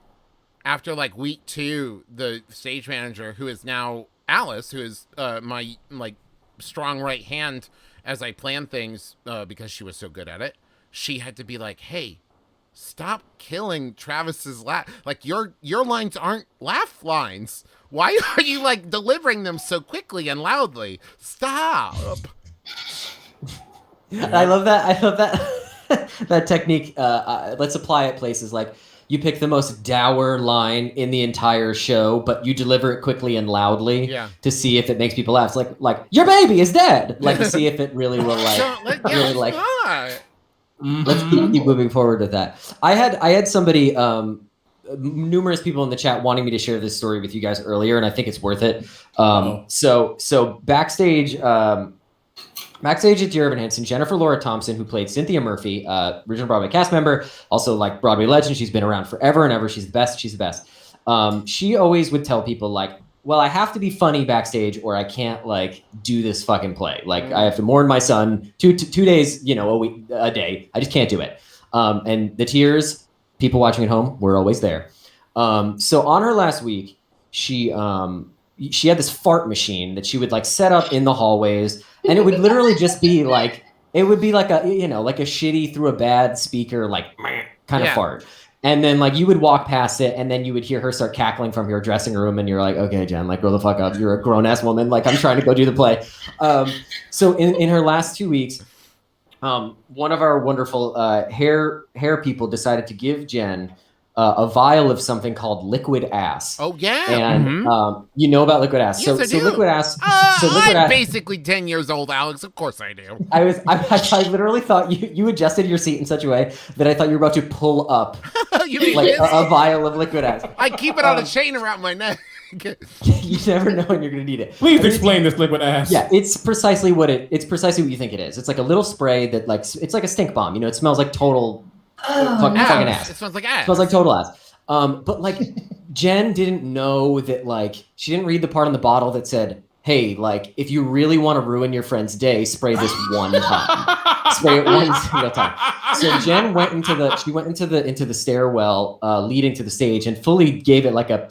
after like week 2, the stage manager, who is now Alice, who is my like strong right hand as I plan things because she was so good at it, she had to be like, "Hey, stop killing Travis's laugh. Like your lines aren't laugh lines. Why are you like delivering them so quickly and loudly? Stop." I love that. That technique. Let's apply it places like you pick the most dour line in the entire show, but you deliver it quickly and loudly to see if it makes people laugh. It's like your baby is dead. Like to see if it really will really like. Let's keep moving forward with that. I had somebody, numerous people in the chat wanting me to share this story with you guys earlier, and I think it's worth it. So backstage, Backstage at Dear Evan Hansen, Jennifer Laura Thompson, who played Cynthia Murphy, original Broadway cast member, also like Broadway legend. She's been around forever and ever. She's the best. She's the best. She always would tell people like, well, I have to be funny backstage or I can't like do this fucking play. Like I have to mourn my son 2 days, a day. I just can't do it. And the tears, people watching at home, were always there. So on her last week, she had this fart machine that she would like set up in the hallways, and it would literally just be like, it would be like a, like a shitty through a bad speaker, like kind of fart. And then like you would walk past it and then you would hear her start cackling from your dressing room and you're like, okay, Jen, like grow the fuck up. You're a grown ass woman. Like I'm trying to go do the play. So in her last 2 weeks, one of our wonderful hair people decided to give Jen a vial of something called liquid ass. Oh yeah, and you know about liquid ass. Yes, So liquid ass. I'm basically 10 years old, Alex. Of course I do. I literally thought you adjusted your seat in such a way that I thought you were about to pull up You mean like this? a vial of liquid ass. I keep it on a chain around my neck. You never know when you're going to need it. Please explain this liquid ass. Yeah, it's precisely what you think it is. It's like a little spray that like it's like a stink bomb. It smells like total fucking ass. It smells like ass. It smells like total ass. But like Jen didn't know that, like she didn't read the part on the bottle that said, hey, like if you really want to ruin your friend's day, spray this one time. Spray it one single time. So Jen went into the stairwell leading to the stage and fully gave it like a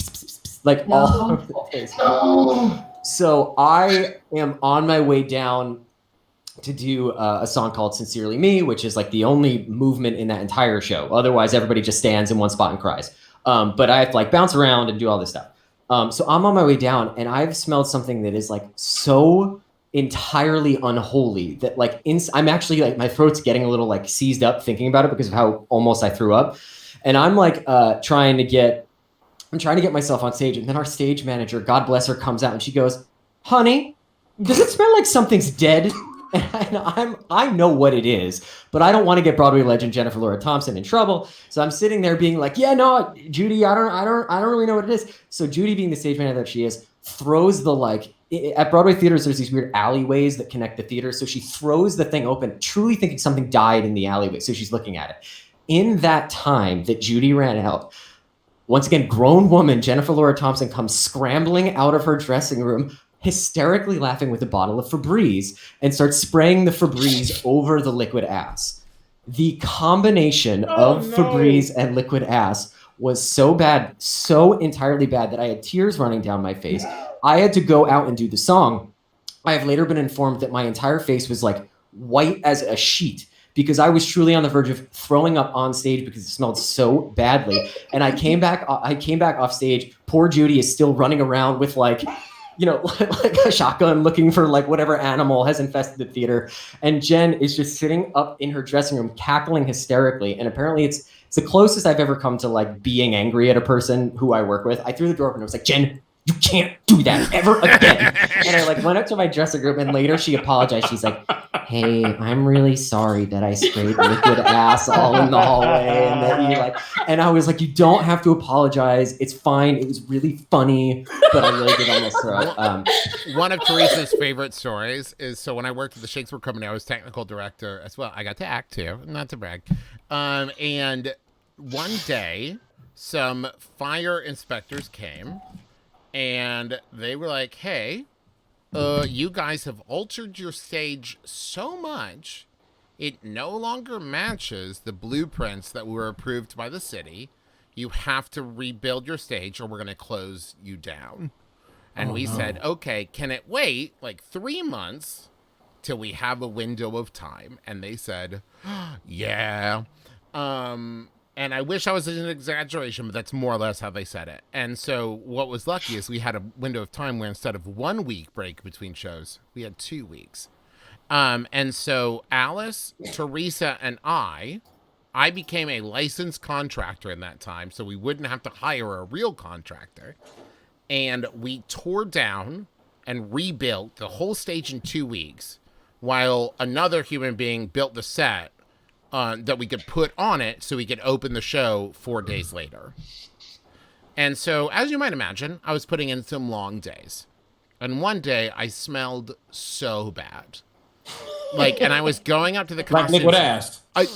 all over the face. No. So I am on my way down to do a song called Sincerely Me, which is like the only movement in that entire show. Otherwise, everybody just stands in one spot and cries. But I have to like bounce around and do all this stuff. So I'm on my way down and I've smelled something that is like so entirely unholy that like I'm actually like my throat's getting a little like seized up thinking about it because of how almost I threw up. And I'm like trying to get myself on stage. And then our stage manager, God bless her, comes out and she goes, honey, does it smell like something's dead? And I know what it is, but I don't want to get Broadway legend Jennifer Laura Thompson in trouble. So I'm sitting there being like, yeah, no, Judy, I don't really know what it is. So Judy, being the stage manager that she is, throws the like at Broadway theaters, there's these weird alleyways that connect the theaters. So she throws the thing open, truly thinking something died in the alleyway. So she's looking at it. In that time that Judy ran out, once again, grown woman Jennifer Laura Thompson comes scrambling out of her dressing room, hysterically laughing with a bottle of Febreze, and starts spraying the Febreze over the liquid ass. The combination of Febreze and liquid ass was so bad, so entirely bad, that I had tears running down my face. I had to go out and do the song. I have later been informed that my entire face was like white as a sheet because I was truly on the verge of throwing up on stage because it smelled so badly. And I came back off stage. Poor Judy is still running around with like a shotgun looking for like whatever animal has infested the theater. And Jen is just sitting up in her dressing room, cackling hysterically. And apparently it's the closest I've ever come to like being angry at a person who I work with. I threw the door open and I was like, Jen, you can't do that ever again. And I like went up to my dressing room and later she apologized. She's like, hey, I'm really sorry that I sprayed liquid ass all in the hallway. And that you like, and I was like, you don't have to apologize. It's fine. It was really funny, but I really did almost throw up. One of Teresa's favorite stories is, so when I worked at the Shakespeare Company, I was technical director as well. I got to act too, not to brag. And one day, some fire inspectors came and they were like, hey, you guys have altered your stage so much, it no longer matches the blueprints that were approved by the city. You have to rebuild your stage or we're going to close you down. And we said, okay, can it wait like 3 months till we have a window of time? And they said, yeah. And I wish I was an exaggeration, but that's more or less how they said it. And so what was lucky is we had a window of time where instead of 1 week break between shows, we had 2 weeks. And so Alice, Teresa, and I became a licensed contractor in that time, so we wouldn't have to hire a real contractor. And we tore down and rebuilt the whole stage in 2 weeks, while another human being built the set that we could put on it so we could open the show 4 days later. And so, as you might imagine, I was putting in some long days. And one day, I smelled so bad. Like, and I was going up to the Like costume. liquid ass. I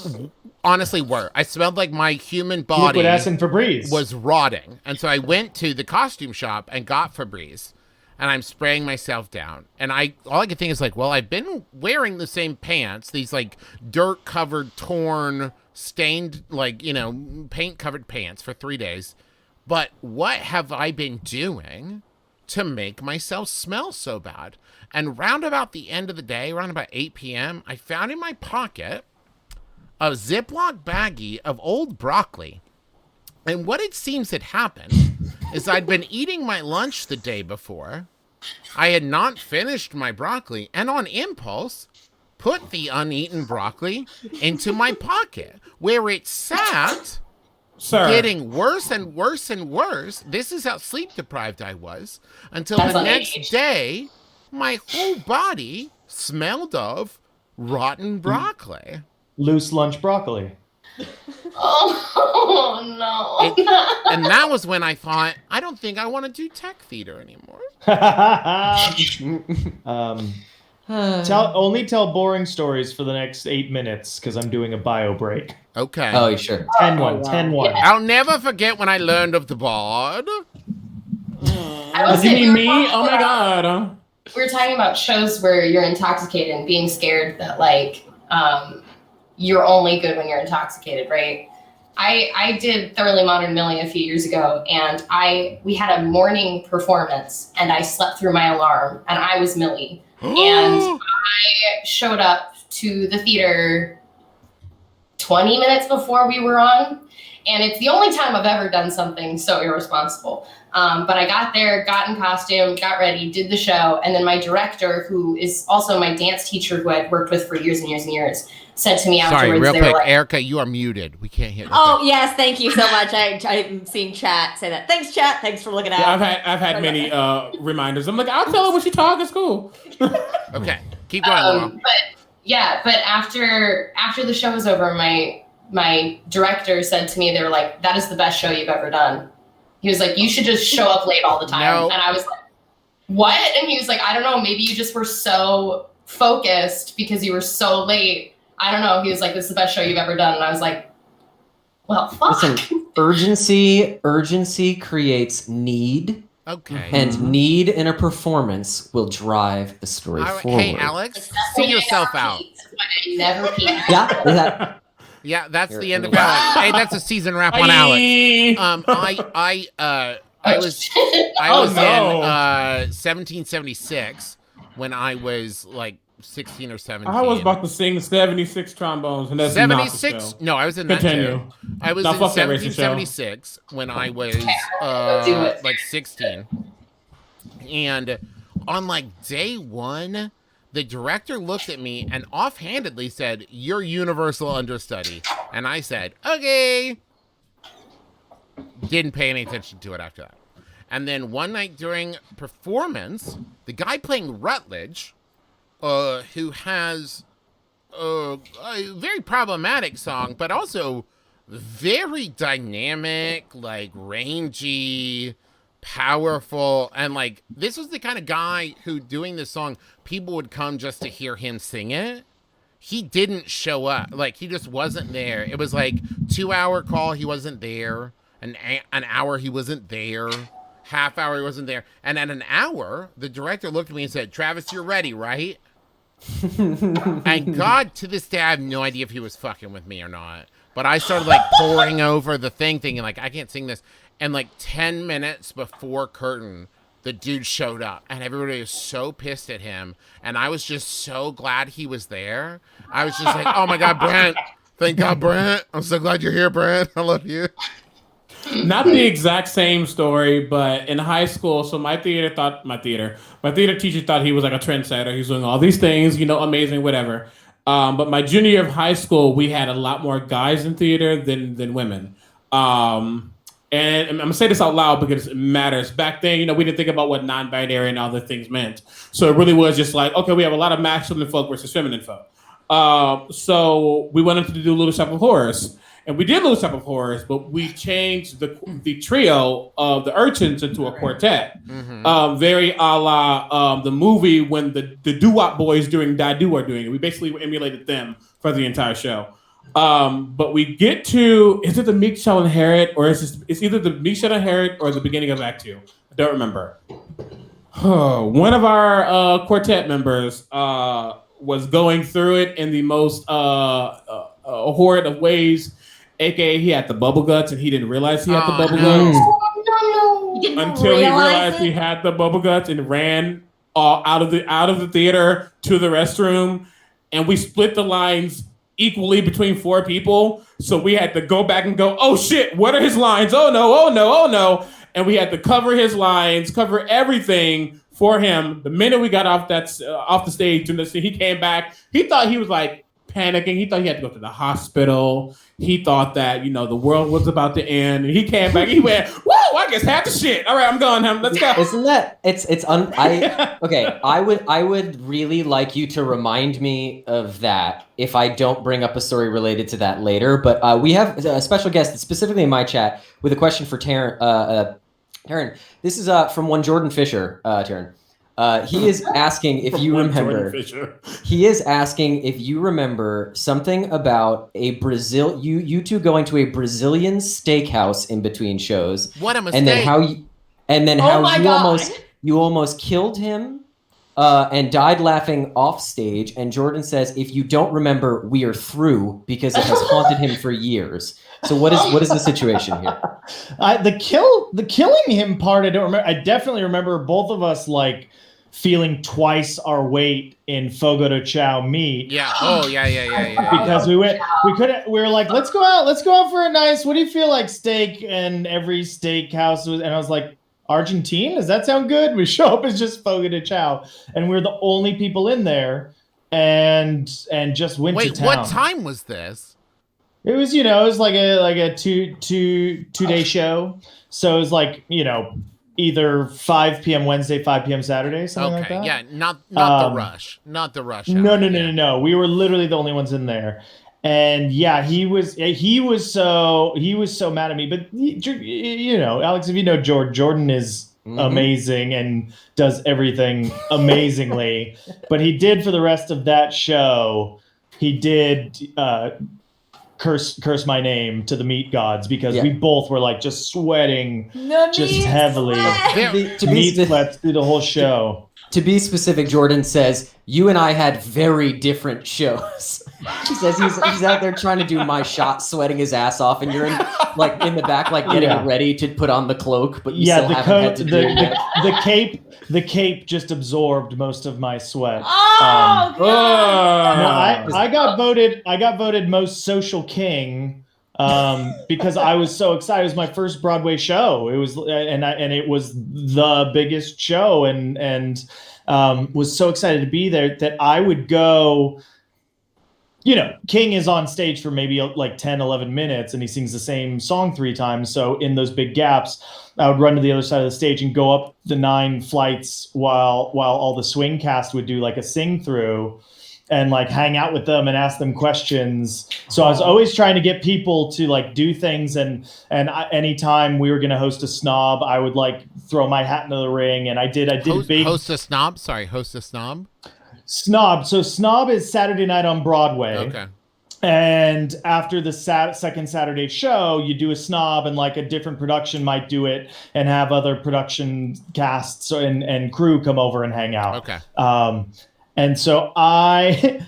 honestly were. I smelled like my human body Liquid ass and Febreze. was rotting. And so I went to the costume shop and got Febreze. And I'm spraying myself down. And all I could think is like, well, I've been wearing the same pants, these like dirt covered, torn, stained, like, you know, paint covered pants for 3 days. But what have I been doing to make myself smell so bad? And round about the end of the day, around about 8 p.m., I found in my pocket a Ziploc baggie of old broccoli. And what it seems had happened is I'd been eating my lunch the day before. I had not finished my broccoli, and on impulse, put the uneaten broccoli into my pocket, where it sat, Sir. getting worse and worse and worse. This is how sleep deprived I was, until That's the on next age. day, my whole body smelled of rotten broccoli. Loose lunch broccoli. Oh no. And that was when I thought, I don't think I want to do tech theater anymore. Tell boring stories for the next 8 minutes because I'm doing a bio break. Okay. Oh, sure. 10-1, wow. 10-1. I'll never forget when I learned of the bard. I was You saying, mean me? Oh my god. we were talking about shows where you're intoxicated and being scared that like you're only good when you're intoxicated, right? I did Thoroughly Modern Millie a few years ago, and we had a morning performance, and I slept through my alarm, and I was Millie, and I showed up to the theater 20 minutes before we were on, and it's the only time I've ever done something so irresponsible. But I got there, got in costume, got ready, did the show, and then my director, who is also my dance teacher, who I'd worked with for years and years and years, said to me Sorry, afterwards, real they were quick, like, Erica, you are muted. We can't hear. Oh, yes, thank you so much. I'm seeing chat say that. Thanks, chat. Thanks for looking Yeah, out. I've had many reminders. I'm like, I'll tell her when she talk. It's cool. Okay, keep going, Laura. but after the show was over, my director said to me, they were like, that is the best show you've ever done. He was like, you should just show up late all the time. No. And I was like, what? And he was like, I don't know, maybe you just were so focused because you were so late. I don't know. He was like, this is the best show you've ever done. And I was like, well, fuck. Listen, urgency creates need, Okay. and need in a performance will drive the story All right, forward. hey, Alex, That's see why I yourself never out. peed. That's why I never peed. Yeah, that, Yeah, that's Here, the end of let me- Alex. Hey, that's a season wrap on Alex. I was Oh, in no. 1776 when I was like 16 or 17. I was about to sing 76 trombones, and that's not the 76? show. No, I was in that Continue. too. I was No, in fuck that racist show. 1776 when I was Do it. like 16. And on like day one, the director looked at me and offhandedly said, "You're universal understudy." And I said, "Okay." Didn't pay any attention to it after that. And then one night during performance, the guy playing Rutledge, who has a very problematic song, but also very dynamic, like rangy, powerful, and like this was the kind of guy who, doing this song, people would come just to hear him sing it. He didn't show up. Like, he just wasn't there. It was like 2-hour call, he wasn't there. An hour, he wasn't there. Half hour, he wasn't there. And at an hour, the director looked at me and said, "Travis, you're ready, right?" And God, to this day, I have no idea if he was fucking with me or not. But I started like poring over the thing, thinking like, I can't sing this. And like 10 minutes before curtain, the dude showed up, and everybody was so pissed at him. And I was just so glad he was there. I was just like, oh my God, Brent. Thank God, Brent. I'm so glad you're here, Brent. I love you. Not the exact same story, but in high school, so my theater teacher thought he was like a trendsetter. He was doing all these things, amazing, whatever. But my junior year of high school, we had a lot more guys in theater than women. And I'm gonna say this out loud because it matters. Back then, we didn't think about what non-binary and other things meant. So it really was just like, okay, we have a lot of masculine folk versus feminine folk. So we went into to do Little Shop of Horrors. And we did lose Type of Horrors, but we changed the trio of the urchins into a quartet. Very a la the movie when the doo-wop boys doing Dadu are doing it. We basically emulated them for the entire show. But we get to, is it the Meek Shall Inherit, or it's either the Meek Shall Inherit or the beginning of Act 2. I don't remember. One of our quartet members was going through it in the most horrid of ways, aka he had the bubble guts and he didn't realize he had the bubble guts until he realized he had the bubble guts and ran out of the theater to the restroom, and we split the lines equally between 4 people, so we had to go back and go, oh shit, what are his lines? Oh no, and we had to cover his lines, cover everything for him. The minute we got off the stage, and he came back, he thought he was like panicking. He thought he had to go to the hospital. He thought that, the world was about to end. And he came back. He went, whoa, I guess half the shit. All right, I'm going. Let's go. Isn't that okay. I would really like you to remind me of that if I don't bring up a story related to that later. But we have a special guest, specifically in my chat, with a question for Taryn. Taryn, this is from one Jordan Fisher. Taryn. He is asking if you remember. He is asking if you remember something about a you two going to a Brazilian steakhouse in between shows. What a mistake! And then how you almost killed him, and died laughing off stage. And Jordan says, if you don't remember, we are through because it has haunted him for years. So what is the situation here? The killing him part, I don't remember. I definitely remember both of us feeling twice our weight in Fogo de Chao meat. Yeah. Oh, yeah. Because we were like, let's go out for a nice, what do you feel like, steak? And every steakhouse and I was like, Argentine? Does that sound good? We show up as just Fogo de Chao. And we're the only people in there and just went to town. Wait, what time was this? It was, it was like a two-day show. So it was either 5 p.m. Wednesday, 5 p.m. Saturday, something like that. Okay, yeah, not the rush. Not the rush hour. No. We were literally the only ones in there. And yeah, he was so mad at me. But Alex, if you know Jordan is amazing and does everything amazingly. But he did, for the rest of that show, he did curse my name to the meat gods because we both were just sweating heavily. Meat sweats through the whole show. To be specific, Jordan says, you and I had very different shows. He says he's out there trying to do my shot, sweating his ass off, and you're in the back, getting ready to put on the cloak, but you still haven't had to do that. The cape just absorbed most of my sweat. Oh, God. No, I got voted most social king because I was so excited. It was my first Broadway show. It was it was the biggest show and was so excited to be there that I would go. King is on stage for maybe 10, 11 minutes and he sings the same song 3 times. So in those big gaps, I would run to the other side of the stage and go up the 9 flights while all the swing cast would do a sing through and hang out with them and ask them questions. So I was always trying to get people to do things. And anytime we were going to host a snob, I would throw my hat into the ring. And I did big host a snob. Sorry, host a snob. Snob. So Snob is Saturday night on Broadway. Okay. And after the second Saturday show, you do a Snob and a different production might do it and have other production casts and crew come over and hang out. Okay. And so I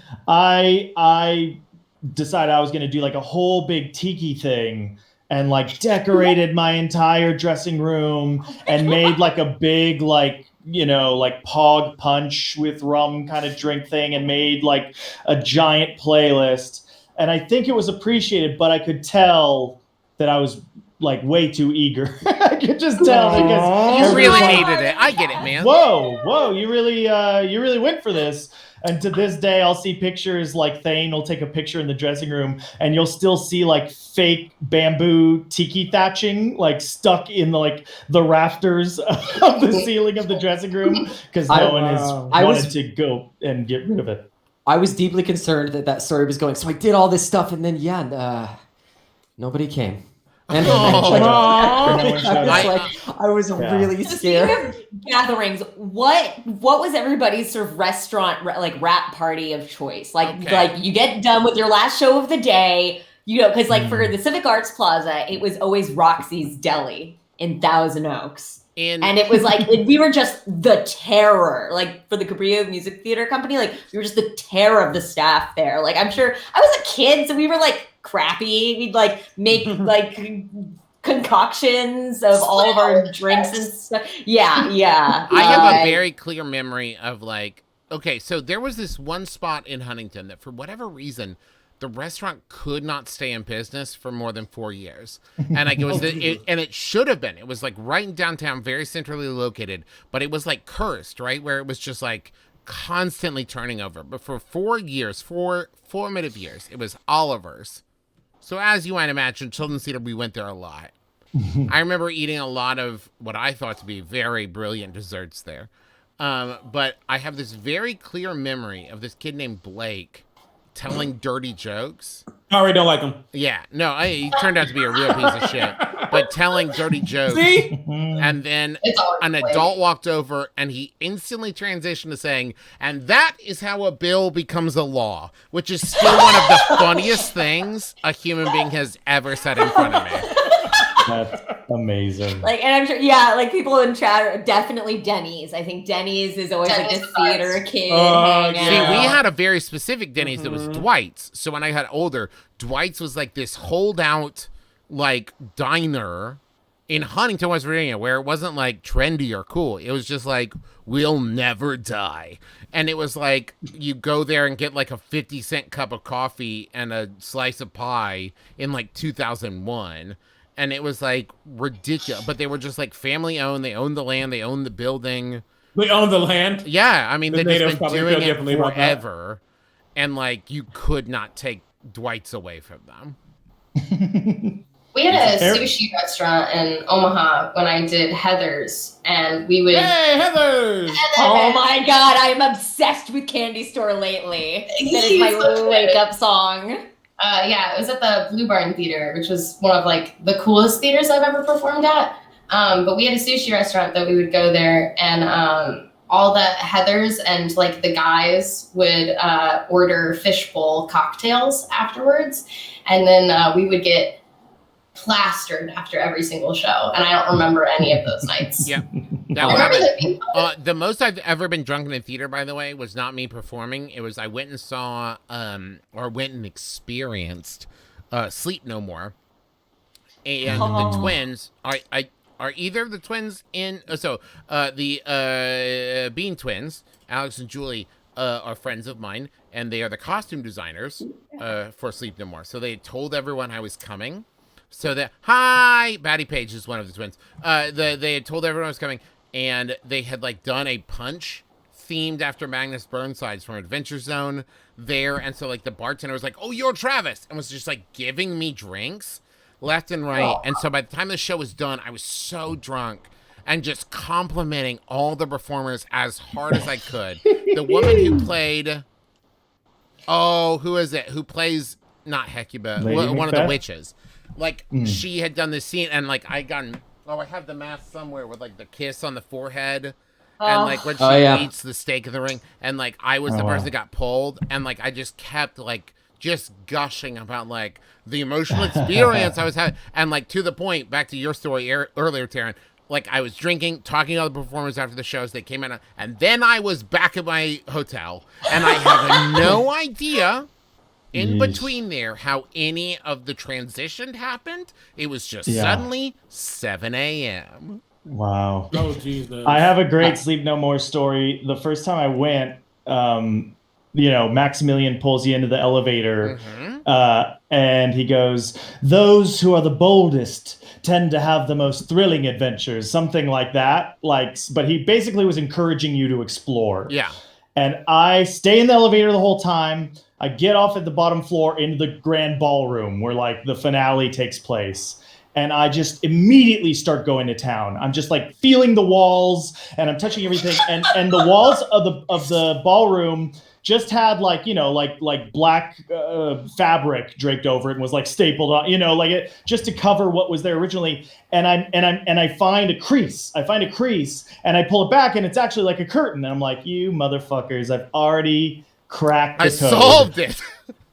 decided I was going to do a whole big tiki thing and decorated my entire dressing room and made a big pog punch with rum kind of drink thing and made a giant playlist. And I think it was appreciated, but I could tell that I was way too eager. I could just tell because you really needed it. I get it, man. Whoa, you really went for this. And to this day, I'll see pictures Thane will take a picture in the dressing room and you'll still see fake bamboo tiki thatching stuck in the rafters of the ceiling of the dressing room because no one has wanted to go and get rid of it. I was deeply concerned that story was going. So I did all this stuff and then Nobody came. And Oh. I was really So scared. speaking of gatherings, what was everybody's sort of restaurant like wrap party of choice? Like you get done with your last show of the day, because like for the Civic Arts Plaza, it was always Roxy's Deli in Thousand Oaks. And it was like we were just the terror, like for the Cabrillo Music Theater Company, like we were just the terror of the staff there. Like I'm sure I was a kid, so we were like crappy. We'd like make like concoctions of all of our drinks and stuff. Yeah. I have a very clear memory of like, okay, so there was this one spot in Huntington that for whatever reason, the restaurant could not stay in business for more than 4 years. And like it was, and it should have been. It was like right in downtown, very centrally located, but it was like cursed, right? Where it was just like constantly turning over. But for 4 years, 4 formative years, it was Oliver's. So as you might imagine, Children's Theater, we went there a lot. I remember eating a lot of what I thought to be very brilliant desserts there. But I have this very clear memory of this kid named Blake telling dirty jokes. I already don't like him. Yeah, no, he turned out to be a real piece of shit. But telling dirty jokes. See? And then It's always an Blake. adult walked over and he instantly transitioned to saying, and that is how a bill becomes a law, which is still one of the funniest things a human being has ever said in front of me. That's amazing. Like, and I'm sure, like people in chat are definitely Denny's. I think Denny's is always like Denny's this is ours. theater kid Yeah. hangout. See, we had a very specific Denny's that was Dwight's. So when I got older, Dwight's was like this holdout, like diner in Huntington, West Virginia, where it wasn't like trendy or cool. It was just like, we'll never die. And it was like, you go there and get like a 50-cent cup of coffee and a slice of pie in like 2001. And it was like ridiculous. But they were just like family owned. They owned the land. They owned the building. They own the land. Yeah, I mean, The they've natives just been probably doing feel it differently about that. forever. And like, you could not take Dwight's away from them. We had a Eric- sushi restaurant in Omaha when I did Heather's, and we would. Hey, Heather! Oh my god, I am obsessed with Candy Store lately. That is He's my so good. wake up song. Yeah, it was at the Blue Barn Theater, which was one of like the coolest theaters I've ever performed at. But we had a sushi restaurant that we would go there, and all the Heathers and like the guys would order fishbowl cocktails afterwards, and then we would get plastered after every single show. And I don't remember any of those nights. Yeah. I That remember was, them being the most I've ever been drunk in a theater, by the way, was not me performing. It was I went and saw, or went and experienced Sleep No More. And the twins, are either of the twins in, the Bean twins, Alex and Julie, are friends of mine, and they are the costume designers for Sleep No More. So they told everyone I was coming. So that, hi, Batty Page is one of the twins. They had told everyone I was coming, and they had like done a punch themed after Magnus Burnside's from Adventure Zone there. And so like the bartender was like, oh, you're Travis, and was just like giving me drinks left and right. And so by the time the show was done, I was so drunk and just complimenting all the performers as hard as I could. The woman who played, who is it? Who plays not Hecuba, Lady one of the Macbeth? witches. Like she had done this scene, and like I have the mask somewhere with like the kiss on the forehead. And like when she eats the steak in the ring, and like I was the person that got pulled, and like I just kept like just gushing about like the emotional experience I was having, and like to the point, back to your story earlier, Taryn. Like I was drinking, talking to other performers after the shows. They came in, and then I was back at my hotel, and I have no idea in between there how any of the transition happened. It was just suddenly 7 a.m. Wow. Oh, Jesus. I have a great Sleep No More story. The first time I went, Maximilian pulls you into the elevator, and he goes, "Those who are the boldest tend to have the most thrilling adventures," something like that. But he basically was encouraging you to explore. Yeah. And I stay in the elevator the whole time. I get off at the bottom floor into the grand ballroom where like the finale takes place. and I just immediately start going to town. I'm just like feeling the walls and I'm touching everything, and the walls of the ballroom just had like black fabric draped over it and was like stapled on, like it just to cover what was there originally. And I find a crease. I find a crease and I pull it back and it's actually like a curtain. And I'm like, you motherfuckers, I've already cracked the code. Solved it.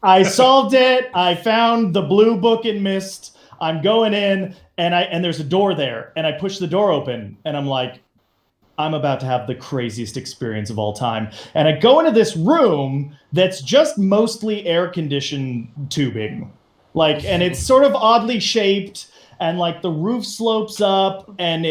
I solved it. I found the blue book in Mist. I'm going in and there's a door there and I push the door open and I'm like, I'm about to have the craziest experience of all time. And I go into this room that's just mostly air-conditioned tubing. And it's sort of oddly shaped, and like the roof slopes up, and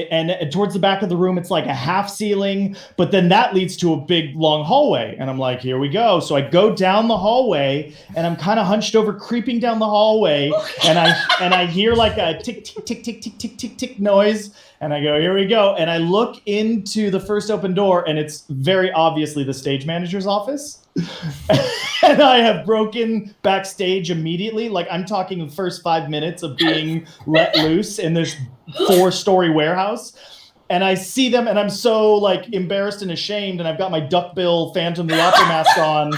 towards the back of the room, it's like a half ceiling, but then that leads to a big long hallway. And I'm like, here we go. So I go down the hallway and I'm kind of hunched over, creeping down the hallway. And I hear like a tick, tick, tick, tick, tick, tick, tick, tick noise. And I go, here we go. And I look into the first open door, and it's very obviously the stage manager's office. And I have broken backstage immediately. Like, I'm talking the first 5 minutes of being let loose in this 4-story warehouse. And I see them, and I'm so like embarrassed and ashamed. And I've got my duckbill Phantom the Opera mask on.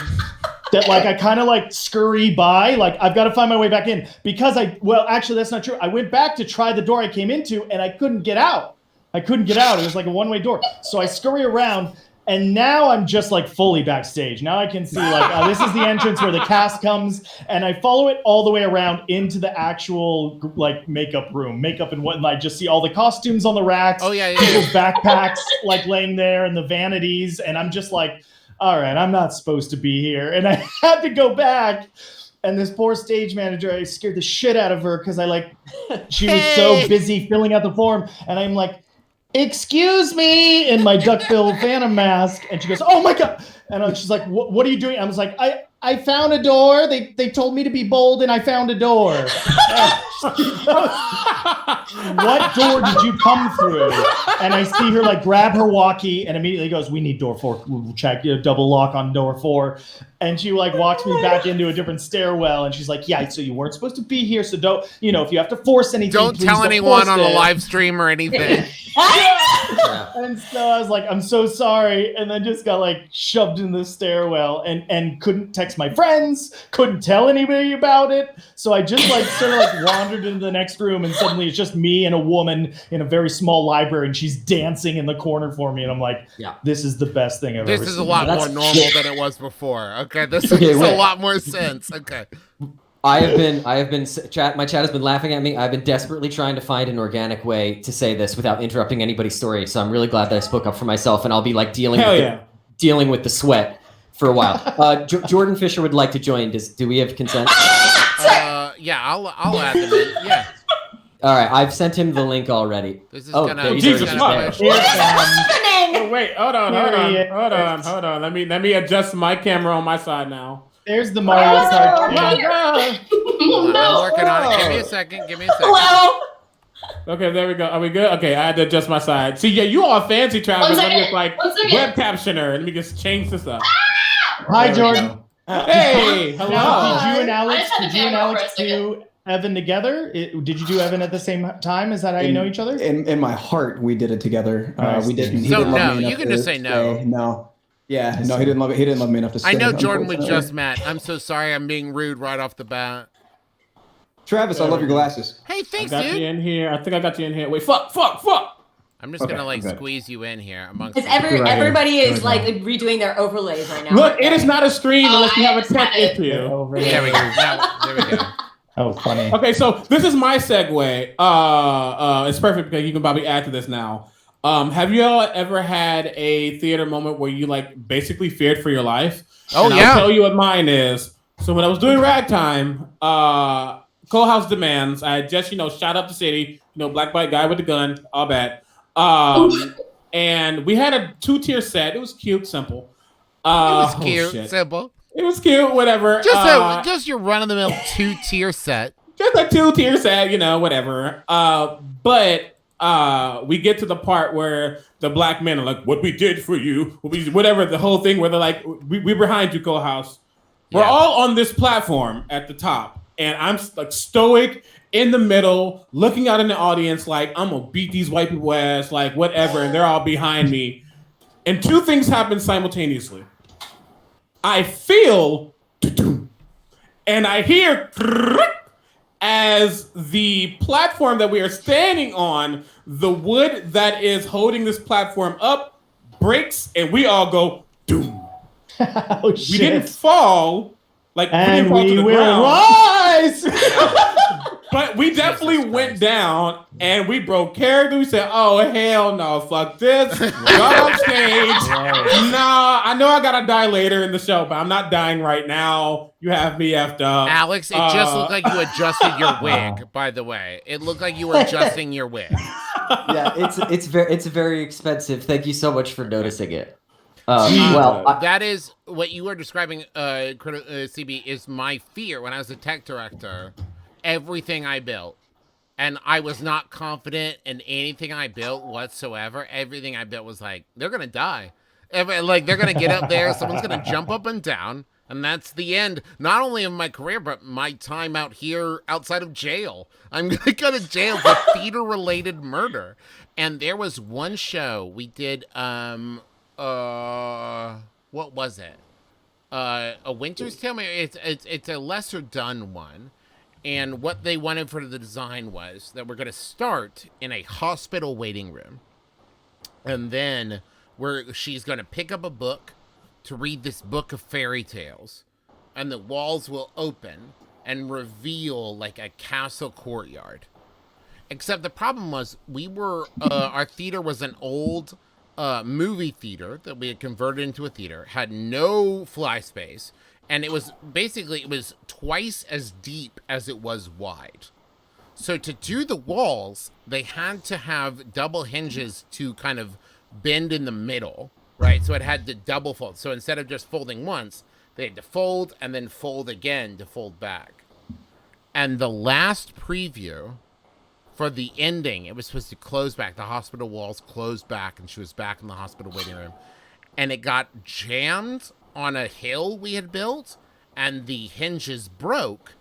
That like I kind of like scurry by, like I've got to find my way back in because actually that's not true. I went back to try the door I came into and I couldn't get out. It was like a one-way door. So I scurry around and now I'm just like fully backstage. Now I can see like this is the entrance where the cast comes, and I follow it all the way around into the actual like makeup room, and whatnot. I just see all the costumes on the racks. Oh yeah. People's backpacks like laying there and the vanities, and I'm just like, all right, I'm not supposed to be here. And I had to go back. And this poor stage manager, I scared the shit out of her because she was so busy filling out the form. And I'm like, excuse me, in my duckbill Phantom mask. And she goes, oh my God. And she's like, what are you doing? I was like, I found a door. They told me to be bold and I found a door. What door did you come through? And I see her like grab her walkie and immediately goes, we need door 4. We'll check, double lock on door 4. And she like walks me back into a different stairwell and she's like, yeah, so you weren't supposed to be here. So don't, if you have to force anything, don't tell anyone on a live stream or anything. And so I was like, I'm so sorry. And then just got like shoved in the stairwell and couldn't text my friends, couldn't tell anybody about it. So I just like sort of like wandered into the next room and suddenly it's just me and a woman in a very small library and she's dancing in the corner for me. And I'm like, this is the best thing I've ever seen. This is a lot more normal than it was before. Okay, this makes a lot more sense. Okay. I have been my chat has been laughing at me. I've been desperately trying to find an organic way to say this without interrupting anybody's story. So I'm really glad that I spoke up for myself, and I'll be like dealing with the sweat for a while. Jordan Fisher would like to join. Do we have consent? Yeah, I'll add them in. Yeah. All right, I've sent him the link already. This is gonna. Jesus fuck. Oh, wait, hold on. Let me adjust my camera on my side now. There's the Mario Kart. I'm working on it. Give me a second. Hello. Okay, there we go. Are we good? Okay, I had to adjust my side. See, yeah, you all fancy, Travis. I'm just like web captioner. Let me just change this up. Hi, Jordan. Hey, hello. Did you and Alex do Evan together? Did you do Evan at the same time? Is that how you know each other? In my heart, we did it together. Nice. We didn't. So no, you can just say no. No. Yeah, no, he didn't love it. He didn't love me enough to stay. I know Jordan we just met. I'm so sorry. I'm being rude right off the bat. Travis, I love your glasses. Hey, thanks, I got you in here. I think I got you in here. Wait, fuck. I'm just gonna squeeze you in here amongst. Because everybody is like redoing their overlays right now. Look, it is not a stream unless you have a tech issue. There we go. There we go. Oh, funny. Okay, so this is my segue. It's perfect because you can probably add to this now. Have you all ever had a theater moment where you like basically feared for your life? Oh, and yeah. I'll tell you what mine is. So when I was doing Ragtime, Coal House Demands, I had just, shot up the city, black white guy with the gun, all that. And we had a 2-tier set. It was cute, simple. It was cute, simple. It was cute, whatever. Just your run-of-the-mill 2-tier set. Just a 2-tier set, whatever. But we get to the part where the black men are like, what we did for you, whatever, the whole thing where they're like, we're behind you, Coal House. We're all on this platform at the top. And I'm like stoic in the middle, looking out in the audience like, I'm going to beat these white people ass, like whatever, and they're all behind me. And two things happen simultaneously. I feel, and I hear as the platform that we are standing on, the wood that is holding this platform up breaks, and we all go, doom. Oh, shit. We didn't fall, And fall to we the will ground, rise! but we definitely went down and we broke character. We said, "Oh hell no, fuck this! Go on stage." Nah, I know I gotta die later in the show, but I'm not dying right now. You have me effed up, Alex, it just looked like you adjusted your wig. By the way, it looked like you were adjusting your wig. Yeah, it's very expensive. Thank you so much for noticing it. That is what you are describing, CB, is my fear. When I was a tech director, everything I built, and I was not confident in anything I built whatsoever. Everything I built was like, they're going to die. They're going to get up there, someone's going to jump up and down, and that's the end, not only of my career, but my time out here outside of jail. I'm going to go to jail for theater-related murder. And there was one show we did, what was it? A Winter's Tale. It's a lesser done one, and what they wanted for the design was that we're going to start in a hospital waiting room, and then she's going to pick up a book to read this book of fairy tales, and the walls will open and reveal like a castle courtyard. Except the problem was our theater was an old movie theater that we had converted into a theater, had no fly space, and it was twice as deep as it was wide. So to do the walls, they had to have double hinges to kind of bend in the middle, right? So it had to double fold. So instead of just folding once, they had to fold and then fold again to fold back. And the last preview for the ending, it was supposed to close back. The hospital walls closed back, and she was back in the hospital waiting room. And it got jammed on a hill we had built, and the hinges broke,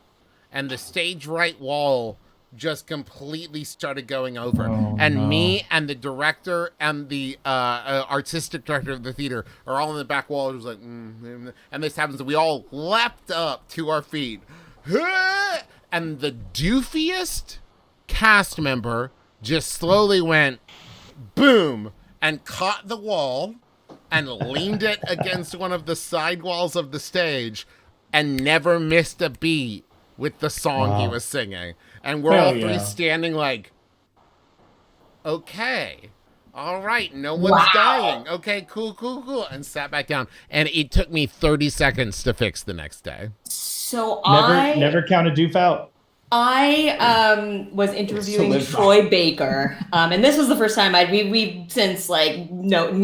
and the stage right wall just completely started going over. Me and the director and the artistic director of the theater are all in the back wall. It was like, and this happens, and we all leapt up to our feet. And the doofiest cast member just slowly went boom and caught the wall and leaned it against one of the side walls of the stage and never missed a beat with the song he was singing. And we're all three standing like, okay, all right, no one's dying. Okay, cool. And sat back down. And it took me 30 seconds to fix the next day. So Never count a doof out. I was interviewing Troy Baker, and this was the first time we since we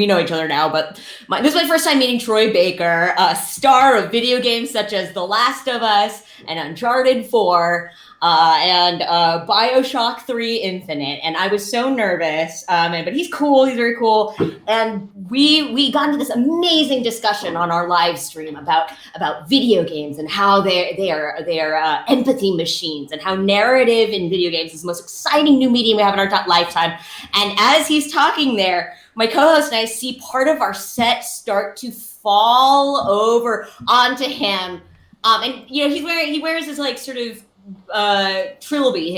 know each other now, but this was my first time meeting Troy Baker, a star of video games such as The Last of Us and Uncharted 4. And BioShock 3 Infinite, and I was so nervous. But he's cool. He's very cool. And we got into this amazing discussion on our live stream about video games and how they are empathy machines, and how narrative in video games is the most exciting new medium we have in our lifetime. And as he's talking there, my co-host and I see part of our set start to fall over onto him. And he wears this like sort of trilby,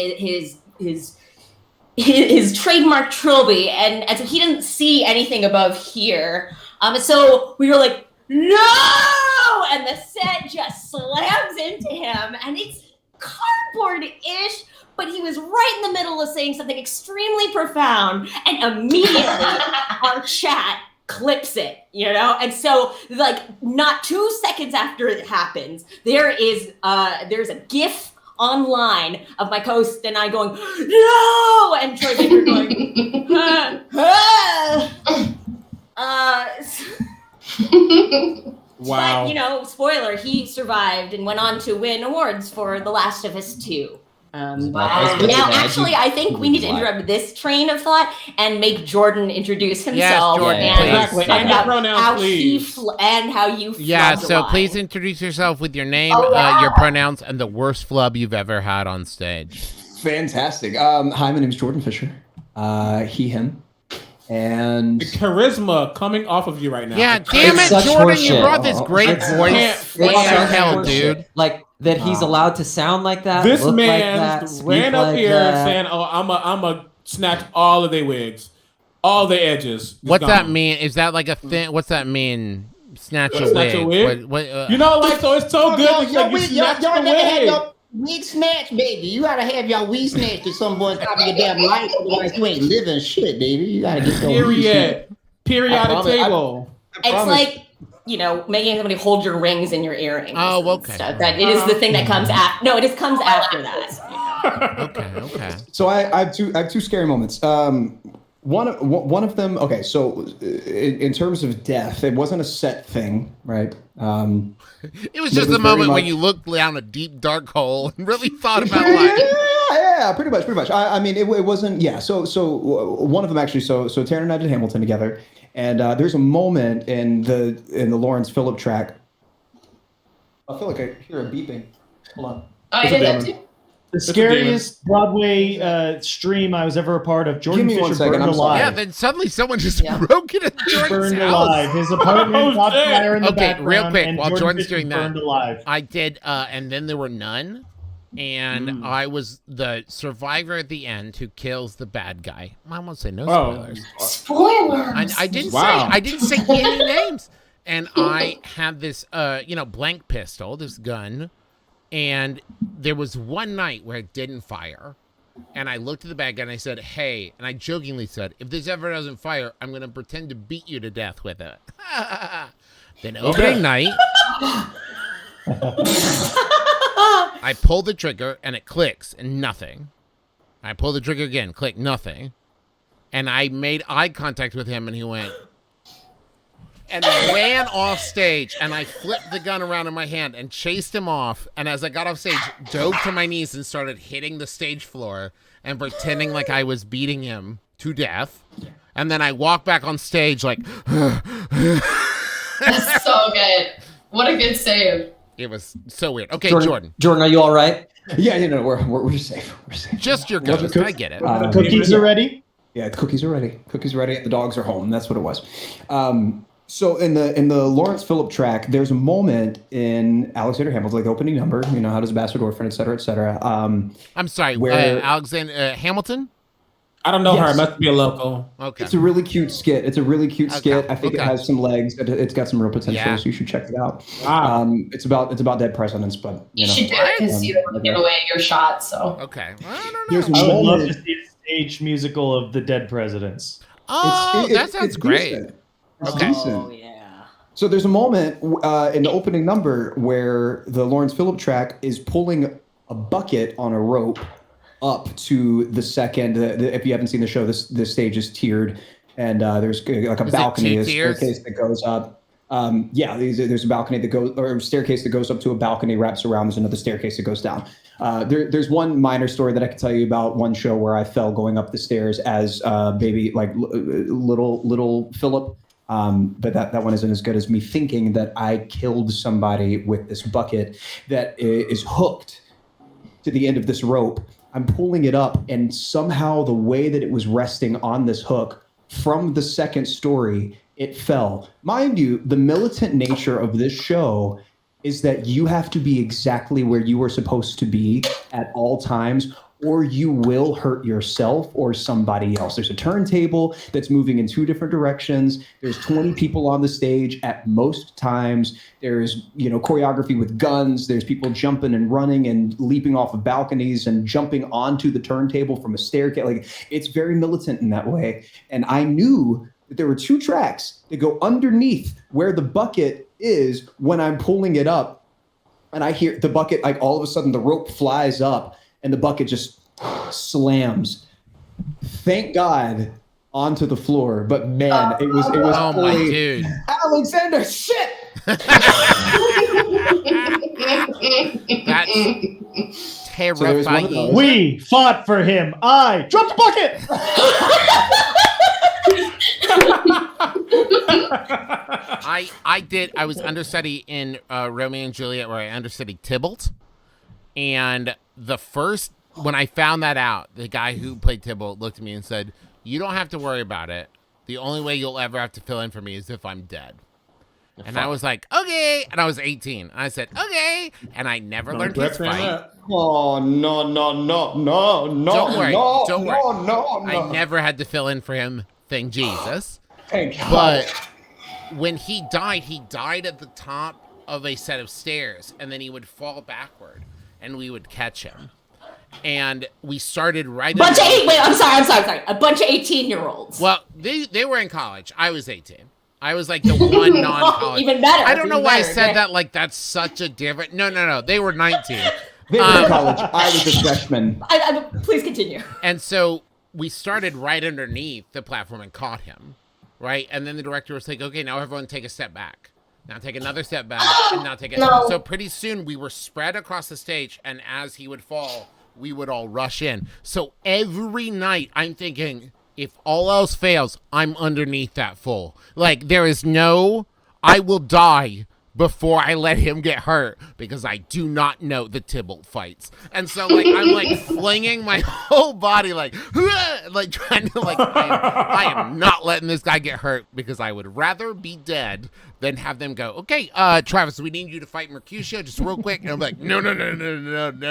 his trademark trilby, and so he didn't see anything above here. So we were like, no! And the set just slams into him, and it's cardboard-ish, but he was right in the middle of saying something extremely profound, and immediately our chat clips it, and so not 2 seconds after it happens, there's a GIF online of my host and I going, no, and Troy Baker going, Wow. But spoiler, he survived and went on to win awards for The Last of Us 2. Now, actually, I think we need to interrupt this train of thought and make Jordan introduce himself. Yes, Jordan, exactly. And how you Yeah, so please introduce yourself with your name, your pronouns, and the worst flub you've ever had on stage. Fantastic. Hi, my name is Jordan Fisher. He, him. And The charisma coming off of you right now. Yeah, damn It's it, such Jordan, you horseshit. brought this great It's- voice. It's What the such hell, horseshit. dude? Like that he's allowed to sound like that. This look man like that, speak ran up like here that. saying, "Oh, I'm a snatch all of their wigs, all the edges." Just What's that gone. mean? Is that like a thing? What's that mean? Snatch a Snatch a wig? wig? What, You know, like so it's so good. It's like you snatch y'all the never had wig. your wig snatch, baby. You gotta have your wig snatched to some boy top of your damn life. Otherwise, you ain't living shit, baby. You gotta get your wig snatched. Periodic promise- table. It's promise. like, making somebody hold your rings in your earrings. Oh, and okay. stuff. That it is the thing that comes after. No, it just comes after that. okay. so I have two scary moments. One of them. Okay, so in terms of death, it wasn't a set thing, right? It was It just was the moment very when much- you looked down a deep dark hole and really thought about life. Yeah, pretty much. I mean, it wasn't. Yeah. So one of them actually. So Taryn and I did Hamilton together, and there's a moment in the Lawrence Phillip track. I feel like I hear a beeping. Hold on. I did that too. The scariest Broadway stream I was ever a part of. Jordan Give me 1 Fisher second, burned I'm sorry. Yeah, alive. then suddenly someone just Yeah. broke into Jordan's Burned house. alive. His apartment caught shit. fire in the Okay, background. real quick, and while Jordan Jordan's Fisher doing that. burned alive. I did, and then there were none. And I was the survivor at the end who kills the bad guy. I won't say no Oh. spoilers. Spoilers. I didn't Wow. I didn't say any names. And I had this blank pistol, this gun, and there was one night where it didn't fire. And I looked at the bad guy and I said, "Hey," and I jokingly said, "If this ever doesn't fire, I'm gonna pretend to beat you to death with it." Then opening night, I pull the trigger and it clicks and nothing. I pull the trigger again, click, nothing. And I made eye contact with him and he went and ran off stage, and I flipped the gun around in my hand and chased him off, and as I got off stage, dove to my knees and started hitting the stage floor and pretending like I was beating him to death. And then I walked back on stage like That's so good. What a good save. it was so weird. Okay, Jordan. Jordan, are you all right? Yeah, we're safe. We're safe. Just your Wasn't ghost. cooked? I get it. The cookies are ready. Yeah, the cookies are ready. Cookies are ready. The dogs are home. That's what it was. So in the Lawrence Phillip track, there's a moment in Alexander Hamilton, like the opening number. You know, how does a bastard orphan, et cetera, et cetera. I'm sorry, where- Alexander Hamilton? I don't know her. Yes. It must be a local. Okay. It's a really cute skit. I think it okay. has some legs. It's got some real potential, Yeah. so you should check it out. Wow. It's about dead presidents, but You you know. should do it because you don't want to give away your shot. So Okay. I don't know. There's a I would love moment- to see a stage musical of the dead presidents. Oh, that sounds great. Decent. It's Okay. decent. Oh yeah. So there's a moment in the opening number where the Lawrence Phillip track is pulling a bucket on a rope up to the second. If you haven't seen the show, this stage is tiered, and there's like a Is it balcony, two a tiers? staircase that goes up. There's a balcony that goes, or a staircase that goes up to a balcony, wraps around. There's another staircase that goes down. There's one minor story that I can tell you about one show where I fell going up the stairs as baby, like little Philip. But that one isn't as good as me thinking that I killed somebody with this bucket that is hooked to the end of this rope. I'm pulling it up, and somehow the way that it was resting on this hook from the second story, it fell. Mind you, the militant nature of this show is that you have to be exactly where you are supposed to be at all times, or you will hurt yourself or somebody else. There's a turntable that's moving in two different directions. There's 20 people on the stage at most times. There's, choreography with guns. There's people jumping and running and leaping off of balconies and jumping onto the turntable from a staircase. Like, it's very militant in that way. And I knew that there were two tracks that go underneath where the bucket is when I'm pulling it up. And I hear the bucket, like all of a sudden the rope flies up and the bucket just slams. Thank God onto the floor. But man, it was Oh my fully dude. Alexander, shit! That's So there was one of terrifying. those. We fought for him. I dropped the bucket. I was understudy in Romeo and Juliet, where I understudied Tybalt, and the first when I found that out, the guy who played Tybalt looked at me and said, "You don't have to worry about it. The only way you'll ever have to fill in for me is if I'm dead." And I was like, "Okay." And I was 18. And I said, "Okay." And I never learned his fight. Oh, no. Don't worry. No. I never had to fill in for him. Thank Jesus. Thank God. But when he died at the top of a set of stairs, and then he would fall backward, and we would catch him. And we started right. I'm sorry. A bunch of 18-year-olds. Well, they were in college. I was 18. I was like the one non-college. Even better. I don't know why I said right? that like that's such a different. No. They were 19. They were in college. I was a freshman. Please continue. And so we started right underneath the platform and caught him, right? And then the director was like, "Okay, now everyone take a step back. Now take another step back, and now take it." No. So pretty soon we were spread across the stage, and as he would fall, we would all rush in. So every night I'm thinking, if all else fails, I'm underneath that fool. Like there is no, I will die before I let him get hurt because I do not know the Tybalt fights. And so like I'm like flinging my whole body like trying to like I am not letting this guy get hurt because I would rather be dead than have them go, "Okay, Travis, we need you to fight Mercutio just real quick." And I'm like, no,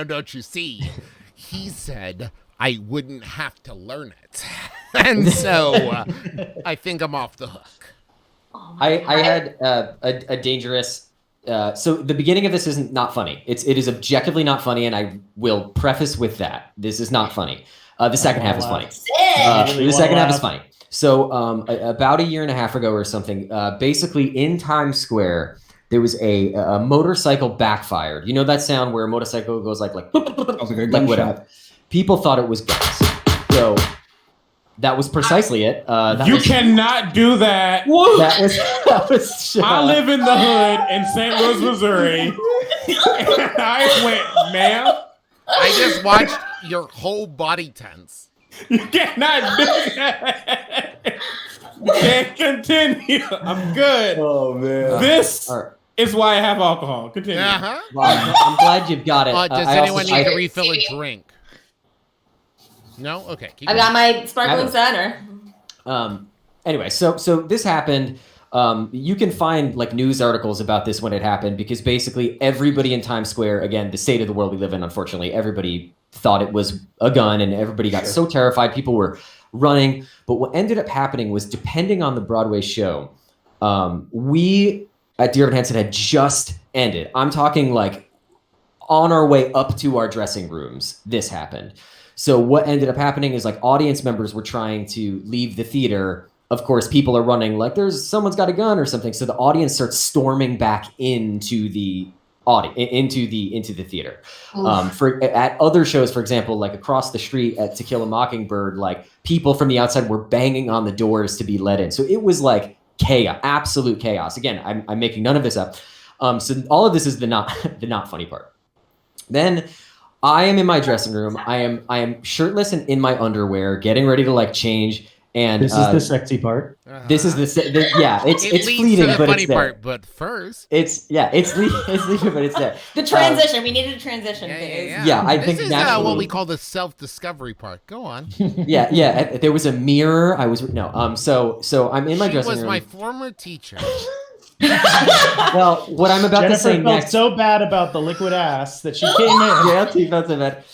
don't you see? He said I wouldn't have to learn it. And so I think I'm off the hook. I had a dangerous. So the beginning of this isn't not funny. It is objectively not funny, and I will preface with that. This is not funny. The second half is funny. The second half is funny. So about a year and a half ago or something, basically in Times Square, there was a motorcycle backfired. You know that sound where a motorcycle goes like whatever. People thought it was guns. So that was precisely it. Cannot do that. That was I live in the hood in St. Louis, Missouri. And I went, "Ma'am, I just watched your whole body tense. you cannot do that." You can't continue. I'm good. Oh, man. This All right. is why I have alcohol. Continue. Uh-huh. Well, I'm glad you've got it. Does I anyone also- need to refill a drink? No? Okay. Keep I going. got my sparkling center. Anyway, so this happened. You can find like news articles about this when it happened because basically everybody in Times Square, again, the state of the world we live in, unfortunately, everybody thought it was a gun and everybody got so terrified. People were running. But what ended up happening was, depending on the Broadway show, we at Dear Evan Hansen had just ended. I'm talking like on our way up to our dressing rooms, this happened. So what ended up happening is like audience members were trying to leave the theater. Of course, people are running like someone's got a gun or something. So the audience starts storming back into the into the theater. At other shows, for example, like across the street at To Kill a Mockingbird, like people from the outside were banging on the doors to be let in. So it was like chaos, absolute chaos. Again, I'm making none of this up. So all of this is the not funny part. Then I am in my dressing room. I am shirtless and in my underwear, getting ready to like change. And This is the sexy part. This is it's leads fleeting, to the but funny it's there. part. But first, It's fleeting, but it's there. The transition. We needed a transition yeah. phase. Yeah, I this think is naturally. what we call the self-discovery part. Go on. Yeah. There was a mirror. So I'm in my She dressing was room. my former teacher. Well, what I'm about to Jennifer say felt next. so bad about the liquid ass that she came in. Yeah, she felt so bad.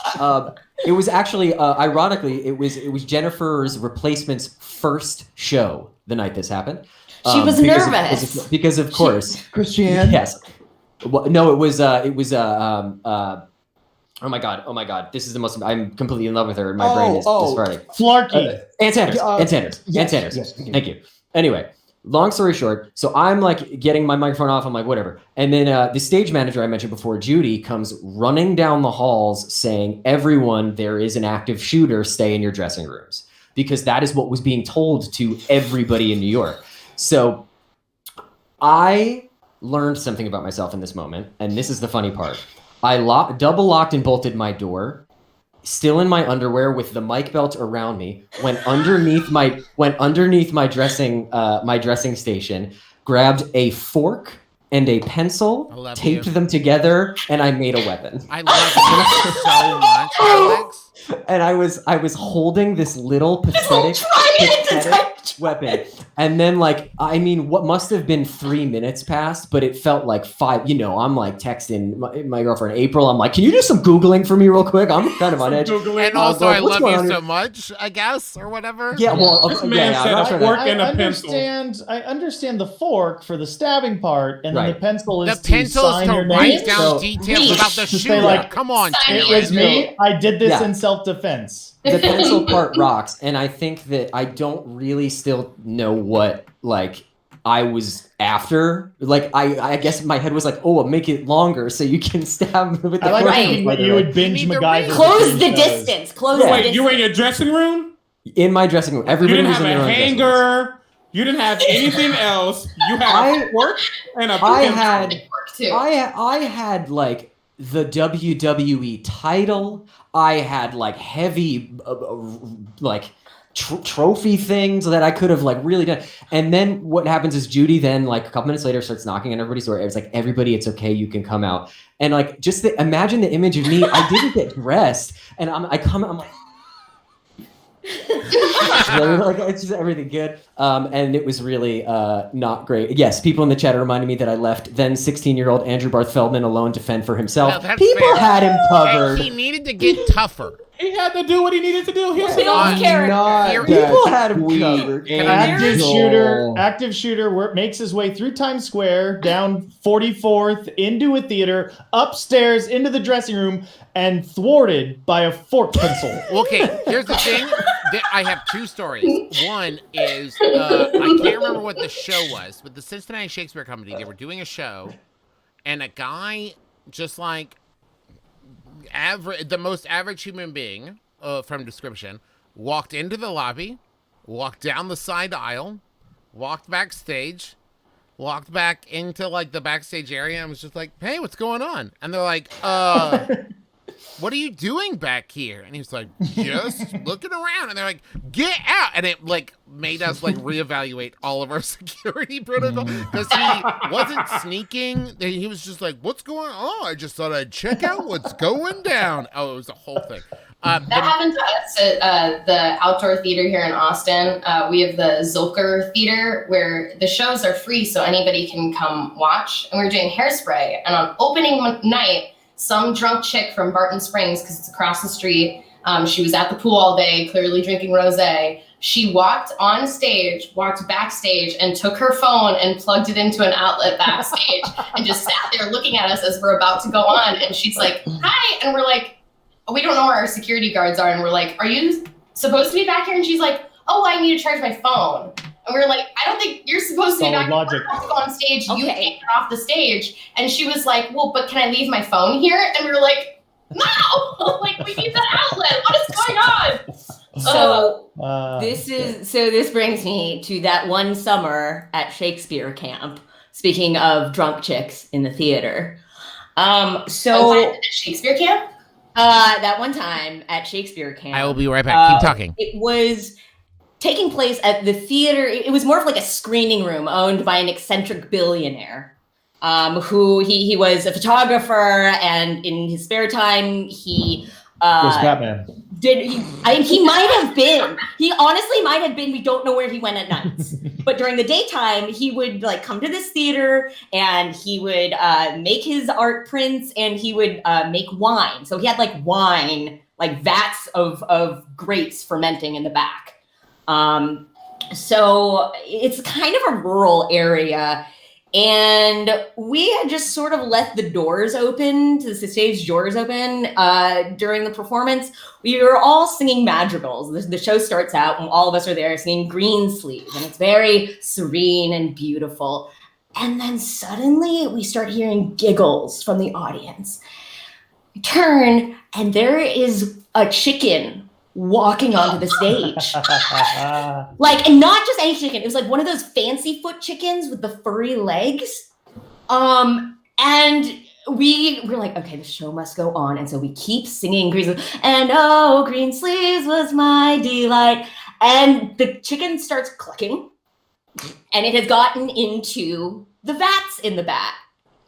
It was actually, ironically, it was Jennifer's replacement's first show the night this happened. She was nervous. Because of course. Christiane? Yes. Well, no, it was oh my god, this is the most, I'm completely in love with her and my brain is farting. Flarky. Ann Sanders. Yes. Thank you. Anyway, long story short, so I'm like getting my microphone off. I'm like, whatever. And then the stage manager I mentioned before, Judy, comes running down the halls saying, "Everyone, there is an active shooter. Stay in your dressing rooms." Because that is what was being told to everybody in New York. So I learned something about myself in this moment. And this is the funny part. I double locked and bolted my door, still in my underwear with the mic belt around me, went underneath my dressing station, grabbed a fork and a pencil, love taped you. them together, and I made a weapon. I love you so much, Alex. And I was holding this little pathetic weapon. And then what must have been 3 minutes passed, but it felt like 5. I'm like texting my girlfriend April. I'm like, can you do some Googling for me real quick? I'm kind of on edge. And also, I love you so much, I guess, or whatever. Yeah, well, This man said a fork and a pencil. I understand the fork for the stabbing part, and then the pencil is the pencil is to write down details about the to shooter. say, Come on, it was me. I did this in self-defense. The pencil part rocks, and I think that I don't really still know what I was after. I guess my head was like, oh, I'll make it longer so you can stab with the fork. You would binge MacGyver. Close the distance. Close the distance. You were in your dressing room? In my dressing room. Everybody was in their own dressing room. You didn't have a hanger. You didn't have anything else. You had a fork and a pencil. I had the WWE title. I had heavy trophy things that I could have really done. And then what happens is Judy then a couple minutes later starts knocking on everybody's door. It was everybody, it's okay, you can come out. And imagine the image of me. I didn't get dressed, and I'm like. It's just everything good, and it was really not great. Yes, people in the chat are reminding me that I left then 16-year-old Andrew Barth Feldman alone to fend for himself. No, people had him covered. He needed to get tougher. He had to do what he needed to do. People had him covered. Active shooter makes his way through Times Square, down 44th, into a theater, upstairs into the dressing room, and thwarted by a fork pencil. Okay, here's the thing. I have 2 stories. One is, I can't remember what the show was, but the Cincinnati Shakespeare Company, they were doing a show, and a guy just the most average human being, from description, walked into the lobby, walked down the side aisle, walked backstage, walked back into the backstage area, and was just like, hey, what's going on? And they're like, what are you doing back here? And he was like, just looking around. And they're like, get out. And it made us reevaluate all of our security protocol, because he wasn't sneaking. He was just like, what's going on? I just thought I'd check out what's going down. Oh, it was a whole thing. That happened to us at the outdoor theater here in Austin. We have the Zilker Theater, where the shows are free, so anybody can come watch. And we were doing Hairspray. And on opening nght, some drunk chick from Barton Springs, because it's across the street, she was at the pool all day, clearly drinking rosé. She walked backstage, and took her phone and plugged it into an outlet backstage and just sat there looking at us as we're about to go on. And she's like, hi. And we're like, we don't know where our security guards are. And we're like, are you supposed to be back here? And she's like, oh, I need to charge my phone. And we were like, I don't think you're supposed to be back on stage. Okay. You kicked her off the stage. And she was like, well, but can I leave my phone here? And we were like, no, we need that outlet. What is going on? This brings me to that one summer at Shakespeare camp. Speaking of drunk chicks in the theater. At Shakespeare camp? That one time at Shakespeare camp. I will be right back. Keep talking. It was taking place at the theater. It was more of a screening room owned by an eccentric billionaire, who he was a photographer, and in his spare time he was Batman. He might have been. He honestly might have been. We don't know where he went at nights. But during the daytime, he would come to this theater, and he would make his art prints, and he would make wine. So he had wine, vats of grapes fermenting in the back. So it's kind of a rural area, and we had just sort of left the doors open, the stage doors open during the performance. We were all singing madrigals. The show starts out and all of us are there singing Greensleeves, and it's very serene and beautiful. And then suddenly we start hearing giggles from the audience. We turn, and there is a chicken walking onto the stage. And not just any chicken. It was one of those fancy foot chickens with the furry legs. And we were like, okay, the show must go on. And so we keep singing Greensleeves. And oh, Greensleeves was my delight. And the chicken starts clucking. And it has gotten into the vats in the back.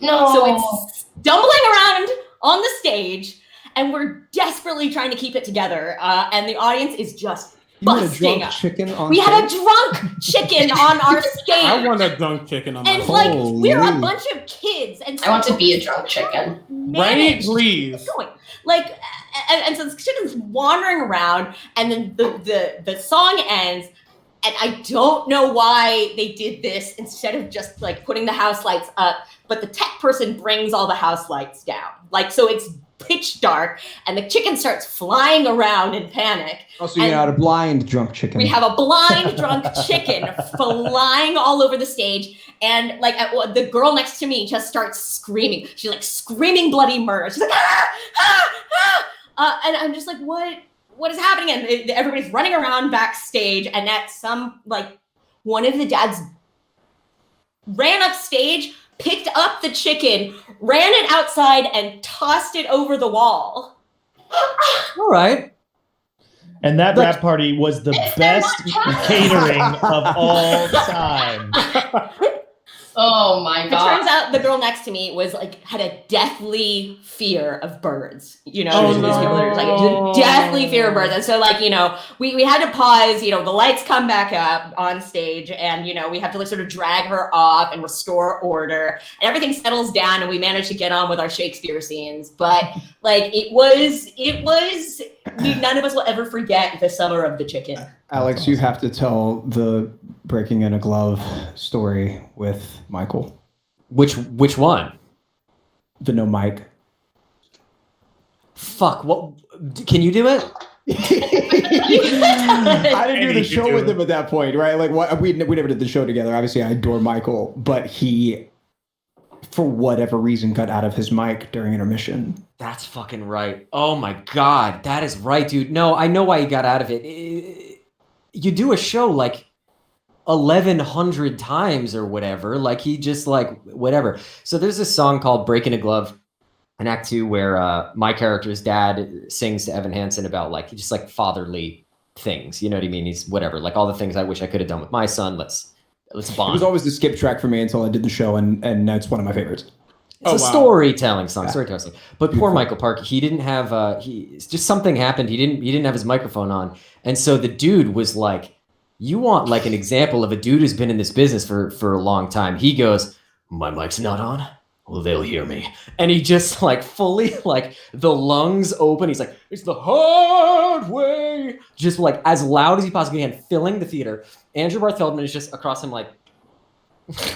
No. So it's stumbling around on the stage, and we're desperately trying to keep it together. And the audience is just You had a busting drunk up. chicken on We had a stage? drunk chicken on our stage. I want a drunk chicken on my And phone. like we're a Holy. bunch of kids, and I want to be a drunk chicken. Right, managed please. keep going. Like, and so this chicken's wandering around, and then the song ends, and I don't know why they did this instead of just like putting the house lights up. But the tech person brings all the house lights down, like so it's pitch dark, and the chicken starts flying around in panic. Also, you had a blind drunk chicken. We have a blind drunk chicken flying all over the stage, and like the girl next to me just starts screaming. She's like screaming bloody murder. She's like, ah, ah, ah. And I'm just like, what is happening? And everybody's running around backstage, and at some like one of the dads ran upstage, picked up the chicken, ran it outside, and tossed it over the wall. All right. And that rap party was the best catering of all time. Oh my It god. turns out the girl next to me was like had a deathly fear of birds. You know, Oh, she was people that are like no. deathly fear of birds. And so like, you know, we had to pause, you know, the lights come back up on stage, and you know, we have to like sort of drag her off and restore order, and everything settles down, and we manage to get on with our Shakespeare scenes. But like none of us will ever forget the summer of the chicken. Alex, you have to tell the breaking in a glove story with Michael. Which one? The no mic. Fuck. What? Can you do it? I didn't do Eddie the could show do with it. him at that point, right? Like, we never did the show together. Obviously, I adore Michael, but he, for whatever reason, got out of his mic during intermission. That's fucking right. Oh my god, that is right, dude. No, I know why he got out of it. You do a show like 1,100 times or whatever. Like he just like whatever. So there's this song called "Breaking a Glove" in Act 2 where my character's dad sings to Evan Hansen about like just like fatherly things. You know what I mean? He's whatever, like all the things I wish I could have done with my son. Let's bond. It was always the skip track for me until I did the show, and that's one of my favorites. It's a wow. storytelling song, storytelling song. But poor Michael Park, he didn't have just something happened. He didn't have his microphone on. And so the dude was like, you want like an example of a dude who's been in this business for a long time. He goes, "My mic's not on. Well, they'll hear me." And he just like fully like the lungs open. He's like, "It's the hard way." Just like as loud as he possibly can, filling the theater. Andrew Barth Feldman is just across him like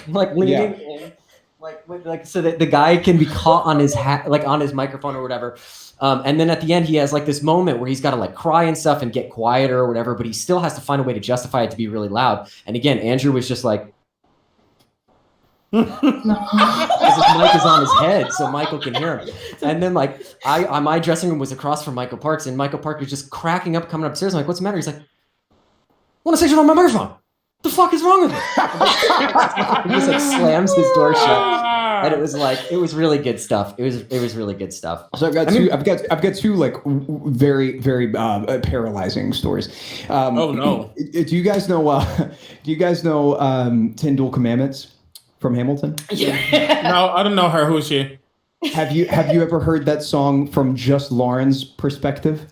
like leaning in. Like so that the guy can be caught on his hat, like on his microphone or whatever. And then at the end, he has like this moment where he's got to like cry and stuff and get quieter or whatever, but he still has to find a way to justify it to be really loud. And again, Andrew was just like, because his mic is on his head, so Michael can hear him. And then like my dressing room was across from Michael Parks, and Michael Park was just cracking up coming upstairs. I'm like, "What's the matter?" He's like, "I want to say something on my microphone. What the fuck is wrong with it?" He just like slams his door shut. And it was really good stuff. It was really good stuff. So I've got two like very paralyzing stories. Oh no! Do you guys know? Do you guys know 10 Dual Commandments from Hamilton? Yeah. No, I don't know her. Who is she? Have you ever heard that song from just Lauren's perspective?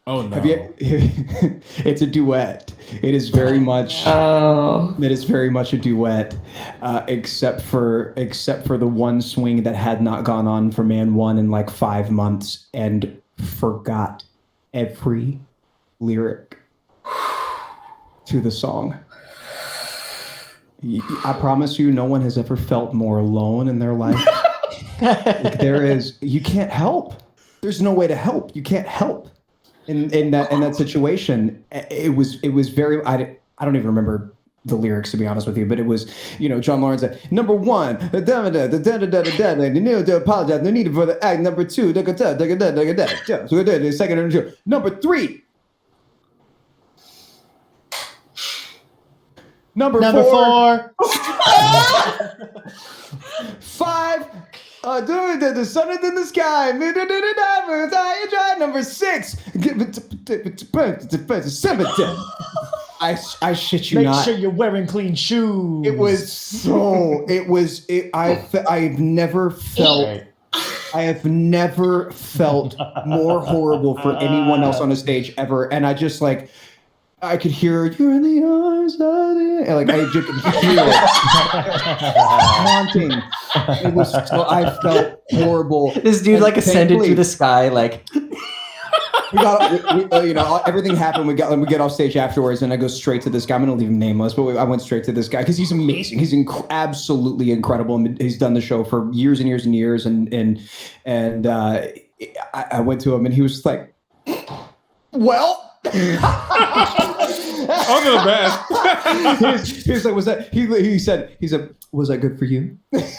Oh no! Have you? It's a duet. It is very much. It is very much a duet, except for the one swing that had not gone on for man one in like 5 months and forgot every lyric to the song. I promise you, no one has ever felt more alone in their life. Like you can't help. There's no way to help. You can't help. In that situation, it was very. I don't even remember the lyrics, to be honest with you, but it was, you know, John Lawrence said, number one, the need to apologize, no need for the act. Number two, the second, number three, number four. 5. The sun is in the sky. Number 6. 7. I shit you Make not. sure you're wearing clean shoes. It was so. I've never felt. Right. I have never felt more horrible for anyone else on a stage ever, and I just like. I could hear you're in the arms of the and like I just could hear it haunting. It was so I felt horrible. This dude like ascended Thankfully, to the sky, like we got everything happened. We get off stage afterwards, and I go straight to this guy. I'm gonna leave him nameless, but I went straight to this guy because he's amazing. He's absolutely incredible, and he's done the show for years and years and years. And I went to him, and he was like, "Well." Those are the best. He was like, "Was that?" He said, "Was that good for you?" That's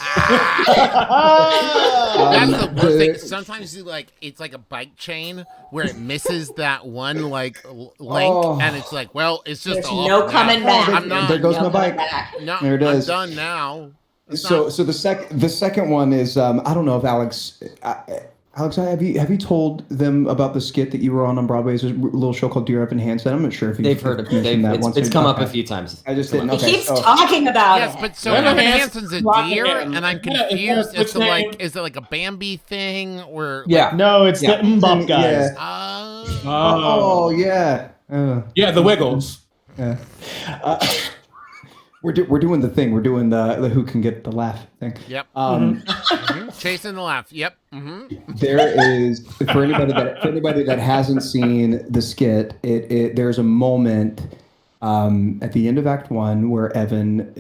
the worst thing. Sometimes it's like a bike chain where it misses that one link, and it's like, well, it's just There's no coming back. I'm not. There goes No my bike. coming back. No, There it is. I'm done now. So the second one is I don't know if Alex, have you told them about the skit that you were on Broadway? There's a little show called Dear Evan Hansen. I'm not sure if they've heard of it. It's come up a few times. I just didn't. He Okay, keeps so- talking about Yes, it. but so Evan Evan Hansen's Hansen's a rocking deer, him. and I'm Yeah, confused as to his like, name- is it like a Bambi thing or? Yeah. No, it's Yeah. the Mbop guys. Yeah. Like, Oh yeah. Yeah, the Wiggles. Yeah. We're doing the thing. We're doing the who can get the laugh thing. Yep. Chasing the laugh. Yep. There is for anybody that hasn't seen the skit. There's a moment at the end of Act 1 where Evan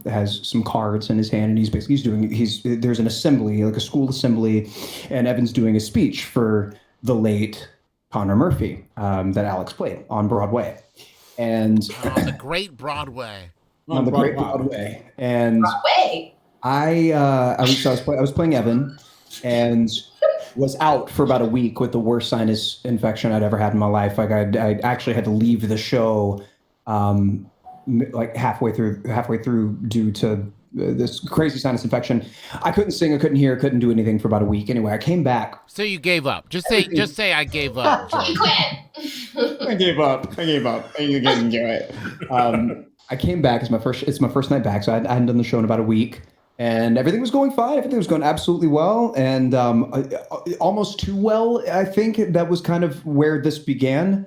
has some cards in his hand, and there's an assembly, like a school assembly, and Evan's doing a speech for the late Connor Murphy that Alex played on Broadway. And The Great Broadway. on the Great Broadway, and Wait. I was playing Evan, and was out for about a week with the worst sinus infection I'd ever had in my life. Like I actually had to leave the show, like halfway through due to this crazy sinus infection. I couldn't sing, I couldn't hear, couldn't do anything for about a week. Anyway, I came back. So you gave up. Just say I gave up. George. He quit. I gave up. You didn't do it. I came back. It's my first night back, so I hadn't done the show in about a week, and everything was going fine. Everything was going absolutely well, and almost too well. I think that was kind of where this began.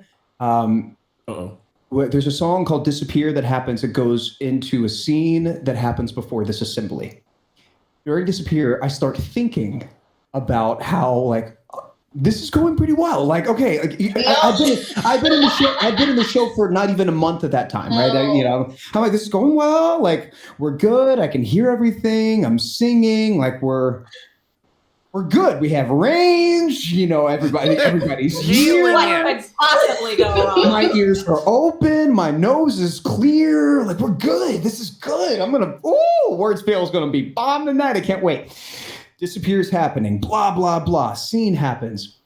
There's a song called "Disappear" that happens. It goes into a scene that happens before this assembly. During "Disappear," I start thinking about how this is going pretty well. Like, okay, I've been in the show for not even a month at that time, right? I'm like, this is going well. Like, we're good. I can hear everything. I'm singing. Like, we're good. We have range. Everybody's here. What could possibly go wrong? My ears are open. My nose is clear. Like, we're good. This is good. Words Fail is gonna be bomb tonight. I can't wait. Disappears happening, blah, blah, blah. Scene happens.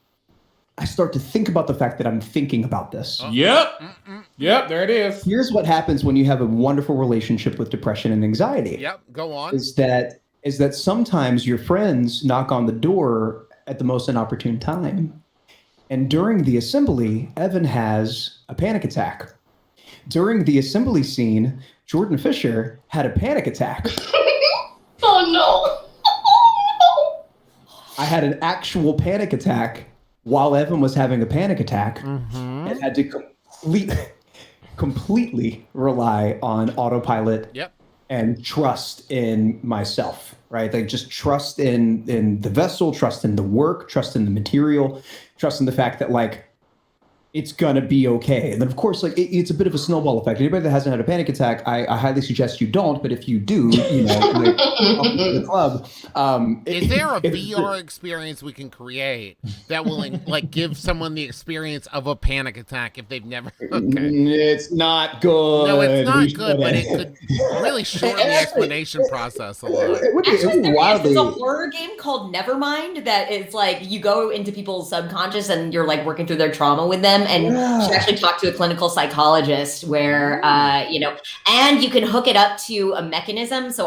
I start to think about the fact that I'm thinking about this. Yep, there it is. Here's what happens when you have a wonderful relationship with depression and anxiety. Yep. Go on. Is that sometimes your friends knock on the door at the most inopportune time. And during the assembly, Evan has a panic attack. During the assembly scene, Jordan Fisher had a panic attack. Oh no. I had an actual panic attack while Evan was having a panic attack, and had to completely rely on autopilot. Yep. And trust in myself, right? Like just trust in the vessel, trust in the work, trust in the material, trust in the fact that it's gonna be okay. And then of course, it's a bit of a snowball effect. Anybody that hasn't had a panic attack, I highly suggest you don't. But if you do, welcome to the club. Is there a VR experience we can create that will give someone the experience of a panic attack if they've never? Okay. It's not good. No, it's not We good, but it shouldn't. could really shorten the explanation process a lot. It would be Actually, there is wildly. a horror game called Nevermind that is like you go into people's subconscious and you're like working through their trauma with them, them, and you should actually talk to a clinical psychologist where, and you can hook it up to a mechanism. So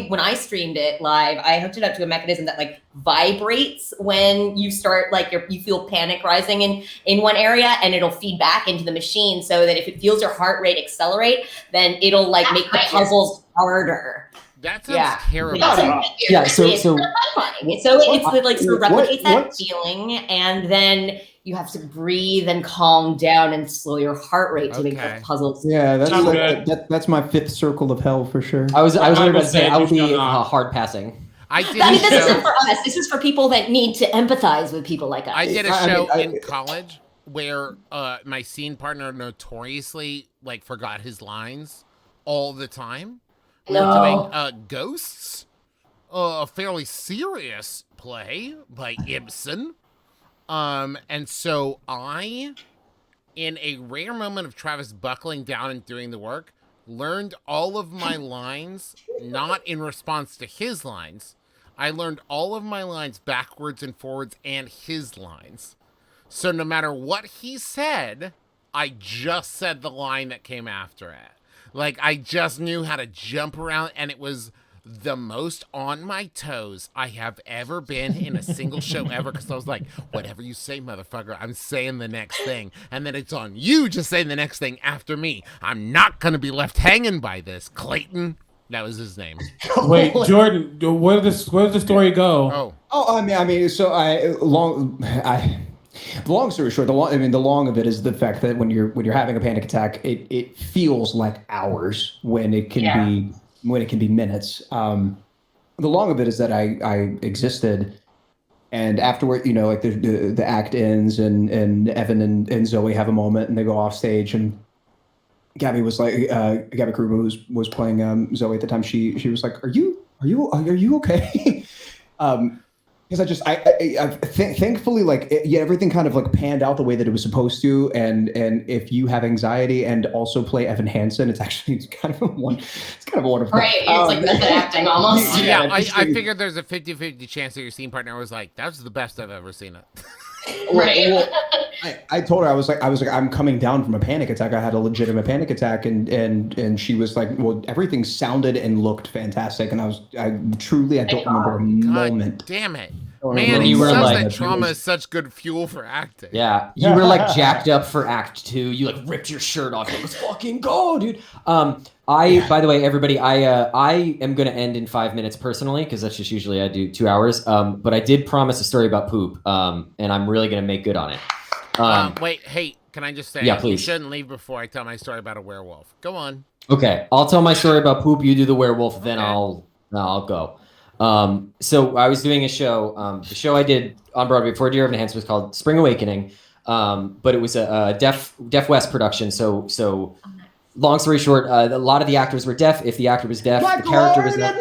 when I streamed it live, I hooked it up to a mechanism that like vibrates when you start, like you feel panic rising in one area, and it'll feed back into the machine so that if it feels your heart rate accelerate, then it'll like make the puzzles harder. That sounds terrible. Yeah, so it's like sort of replicates that feeling, and then you have to breathe and calm down and slow your heart rate to make the puzzles. Yeah, that's my fifth circle of hell for sure. I was about to say I would be hard passing. I mean, this isn't for us. This is for people that need to empathize with people like us. I did a show in college where my scene partner notoriously like forgot his lines all the time. We were doing Ghosts, a fairly serious play by Ibsen. And so I, in a rare moment of Travis buckling down and doing the work, learned all of my lines, not in response to his lines. I learned all of my lines backwards and forwards and his lines. So no matter what he said, I just said the line that came after it. Like, I just knew how to jump around, and it was the most on my toes I have ever been in a single show ever, because I was like, whatever you say, motherfucker, I'm saying the next thing. And then it's on you to say the next thing after me. I'm not going to be left hanging by this. Clayton, that was his name. Wait, Jordan, where does the story go? The long story short, the long of it is the fact that when you're having a panic attack, it feels like hours when it can be minutes. The long of it is that I existed, and afterward, like the act ends, and Evan and Zoe have a moment, and they go off stage, and Gabby was like, Gabby Kruger was playing Zoe at the time. She was like, "Are you okay?" Because thankfully, like, everything kind of like panned out the way that it was supposed to. And if you have anxiety and also play Evan Hansen, it's kind of a wonderful. Right, it's like method acting almost. Yeah, I figured there's a 50-50 chance that your scene partner was like, "That's the best I've ever seen it." Right. I told her I was like I'm coming down from a panic attack. I had a legitimate panic attack, and she was like, well, everything sounded and looked fantastic, and I don't remember a moment. Damn it, man! It sounds like trauma is such good fuel for acting. Yeah, you were like jacked up for Act 2. You like ripped your shirt off. Let's fucking go, dude. By the way, everybody, I am going to end in 5 minutes personally, because that's just usually I do 2 hours. But I did promise a story about poop, and I'm really going to make good on it. Wait, hey, can I just say, yeah, please. You shouldn't leave before I tell my story about a werewolf. Go on. Okay, I'll tell my story about poop. You do the werewolf, then I'll go. So I was doing a show. The show I did on Broadway before Dear Evan Hansen was called Spring Awakening, but it was a Deaf West production. So long story short, a lot of the actors were deaf. If the actor was deaf, the character was not.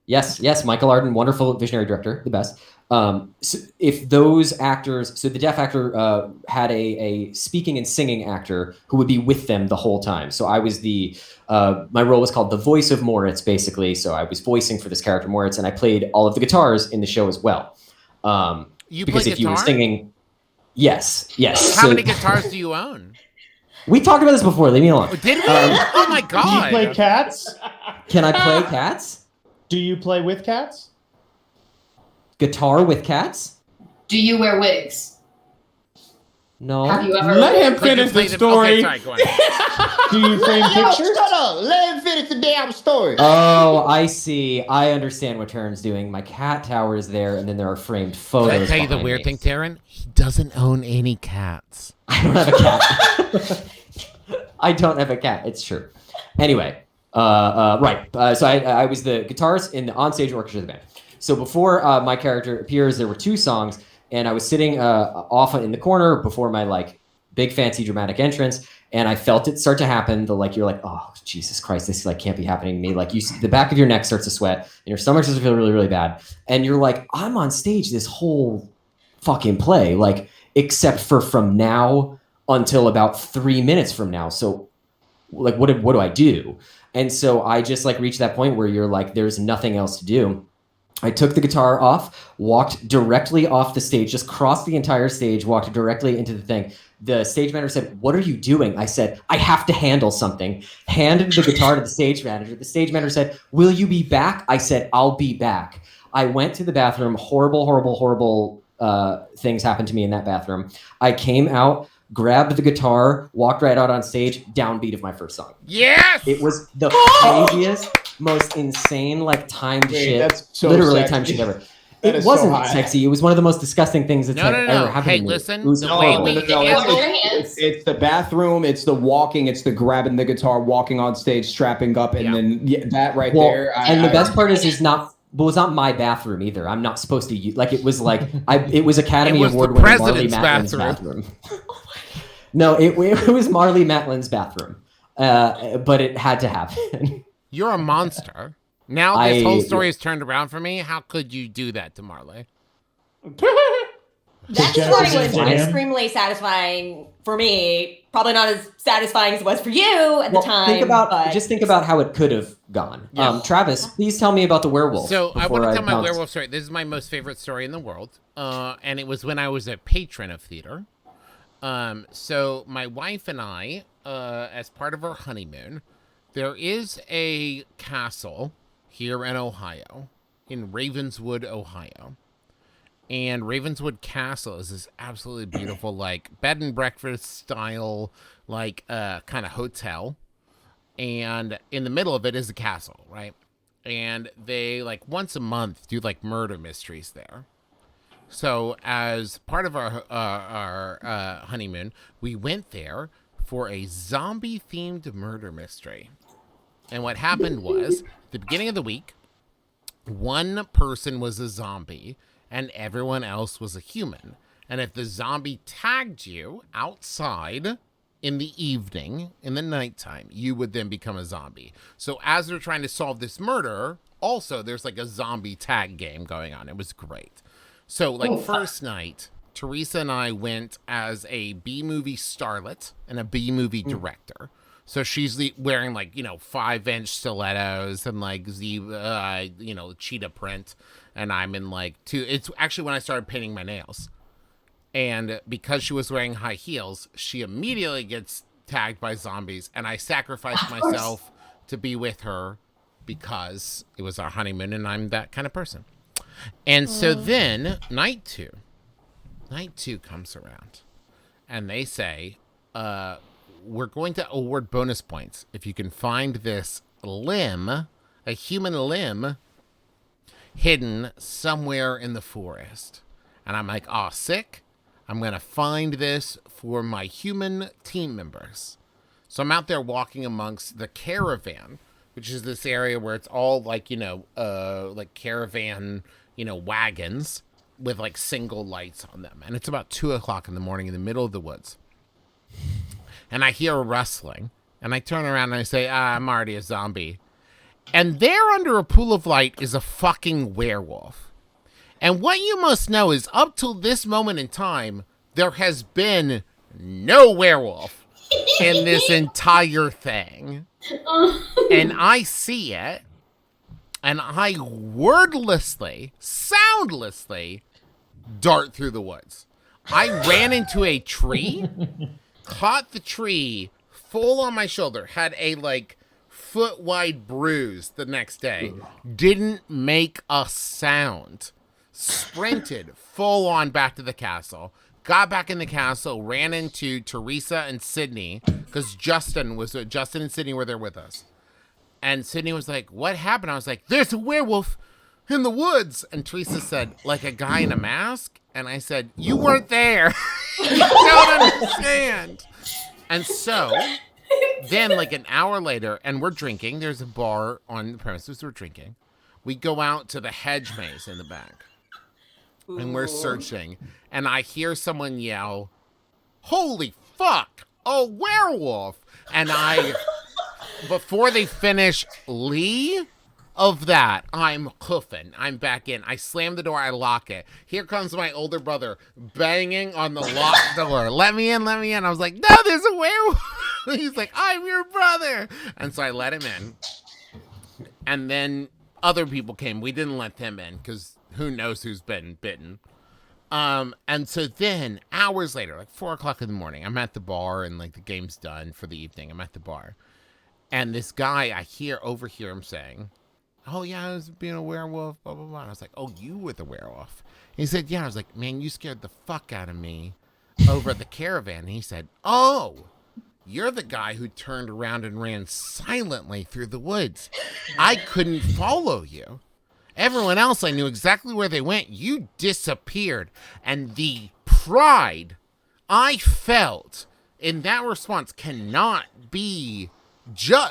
Yes, Michael Arden, wonderful visionary director, the best. So if those actors, so the deaf actor had a speaking and singing actor who would be with them the whole time. So I was my role was called the voice of Moritz, basically. So I was voicing for this character Moritz, and I played all of the guitars in the show as well. Because if you were singing, yes. How many guitars do you own? We talked about this before. Leave me alone. Did we? Oh my god! Do you play cats? Can I play cats? Do you play with cats? Guitar with cats? Do you wear wigs? No. Have you ever? Let him finish the story. Okay, sorry, go on. Do you frame pictures? Shut up! Let him finish the damn story. Oh, I see. I understand what Taryn's doing. My cat tower is there, and then there are framed photos. Can I tell you the weird thing, Taryn? He doesn't own any cats. I don't have a cat. I don't have a cat. It's true. Anyway, right. So I was the guitarist in the onstage orchestra of the band. So before my character appears, there were 2 songs, and I was sitting off in the corner before my like big fancy dramatic entrance, and I felt it start to happen. You're like, oh Jesus Christ, this like can't be happening to me. Like the back of your neck starts to sweat, and your stomach starts to feel really, really bad, and you're like, I'm on stage this whole fucking play, like except for from now until about 3 minutes from now. So like, what do I do? And so I just like reached that point where you're like, there's nothing else to do. I took the guitar off, walked directly off the stage, just crossed the entire stage, walked directly into the thing, The stage manager said, "What are you doing?" I said, "I have to handle something." Handed the guitar to the stage manager. The stage manager said, "Will you be back?" I said, "I'll be back." I went to the bathroom. Horrible things happened to me in that bathroom. I came out, grabbed the guitar, walked right out on stage, downbeat of my first song. Yes! It was the craziest, most insane, like timed shit. That's so literally sexy. timed shit ever. That It is so wasn't hot. sexy. It was one of the most disgusting things that's No. ever happened Hey, to me. listen, It was the way horrible. we It's the bathroom, it's the walking, it's the grabbing the guitar, walking on stage, strapping up, and then that right there. And the best part is not. Well, it's not my bathroom either. I'm not supposed to use. Like it was like it was Academy It was Award the winner Marley president's Matlin's bathroom. No, it was Marley Matlin's bathroom, but it had to happen. You're a monster. Now this whole story is turned around for me. How could you do that to Marley? That Jennifer story was Aniston, yeah. extremely satisfying for me. Probably not as satisfying as it was for you at the time. Think about but how it could have gone. Yeah. Travis, please tell me about the werewolf. So I want to tell my pounce. werewolf story. This is my most favorite story in the world, and it was when I was a patron of theater. So my wife and I, as part of our honeymoon, there is a castle here in Ohio, in Ravenswood, Ohio. And Ravenswood Castle is this absolutely beautiful, like, bed and breakfast style, like, kind of hotel. And in the middle of it is a castle, right? And they, like, once a month do, like, murder mysteries there. So as part of our honeymoon, we went there for a zombie-themed murder mystery. And what happened was, at the beginning of the week, one person was a zombie, and everyone else was a human. And if the zombie tagged you outside in the evening, in the nighttime, you would then become a zombie. So as they're trying to solve this murder, also there's like a zombie tag game going on. It was great. So like first night, Teresa and I went as a B-movie starlet and a B-movie director. So she's wearing like, 5-inch stilettos and like cheetah print. And I'm in like it's actually when I started painting my nails. And because she was wearing high heels, she immediately gets tagged by zombies. And I sacrificed myself to be with her because it was our honeymoon and I'm that kind of person. And so then night two comes around and they say, we're going to award bonus points if you can find this limb, a human limb, hidden somewhere in the forest. And I'm like, oh, sick. I'm going to find this for my human team members. So I'm out there walking amongst the caravan, which is this area where it's all like, like caravan, wagons with like single lights on them. And it's about 2:00 in the morning in the middle of the woods. And I hear a rustling, and I turn around and I say, I'm already a zombie. And there under a pool of light is a fucking werewolf. And what you must know is up till this moment in time, there has been no werewolf in this entire thing. And I see it, and I wordlessly, soundlessly dart through the woods. I ran into a tree, caught the tree full on my shoulder, had a like foot wide bruise the next day, didn't make a sound, sprinted full on back to the castle, got back in the castle, ran into Teresa and Sydney because Justin and Sydney were there with us. And Sydney was like, what happened? I was like, there's a werewolf in the woods. And Teresa said, like a guy in a mask? And I said, you weren't there. You don't understand. And so then like an hour later, and we're drinking. There's a bar on the premises. We're drinking. We go out to the hedge maze in the back. And we're searching. And I hear someone yell, holy fuck, a werewolf. And before they finish Lee of that, I'm hoofing. I'm back in. I slam the door. I lock it. Here comes my older brother banging on the locked door. Let me in. Let me in. I was like, no, there's a werewolf. He's like, I'm your brother. And so I let him in. And then other people came. We didn't let them in because who knows who's been bitten. And so then hours later, like 4 o'clock in the morning, I'm at the bar and like the game's done for the evening. I'm at the bar. And this guy, I overhear him saying, "Oh yeah, I was being a werewolf, blah, blah, blah." And I was like, "Oh, you were the werewolf." He said, "Yeah." I was like, "Man, you scared the fuck out of me over at the caravan." And he said, "Oh, you're the guy who turned around and ran silently through the woods. I couldn't follow you. Everyone else, I knew exactly where they went. You disappeared." And the pride I felt in that response cannot be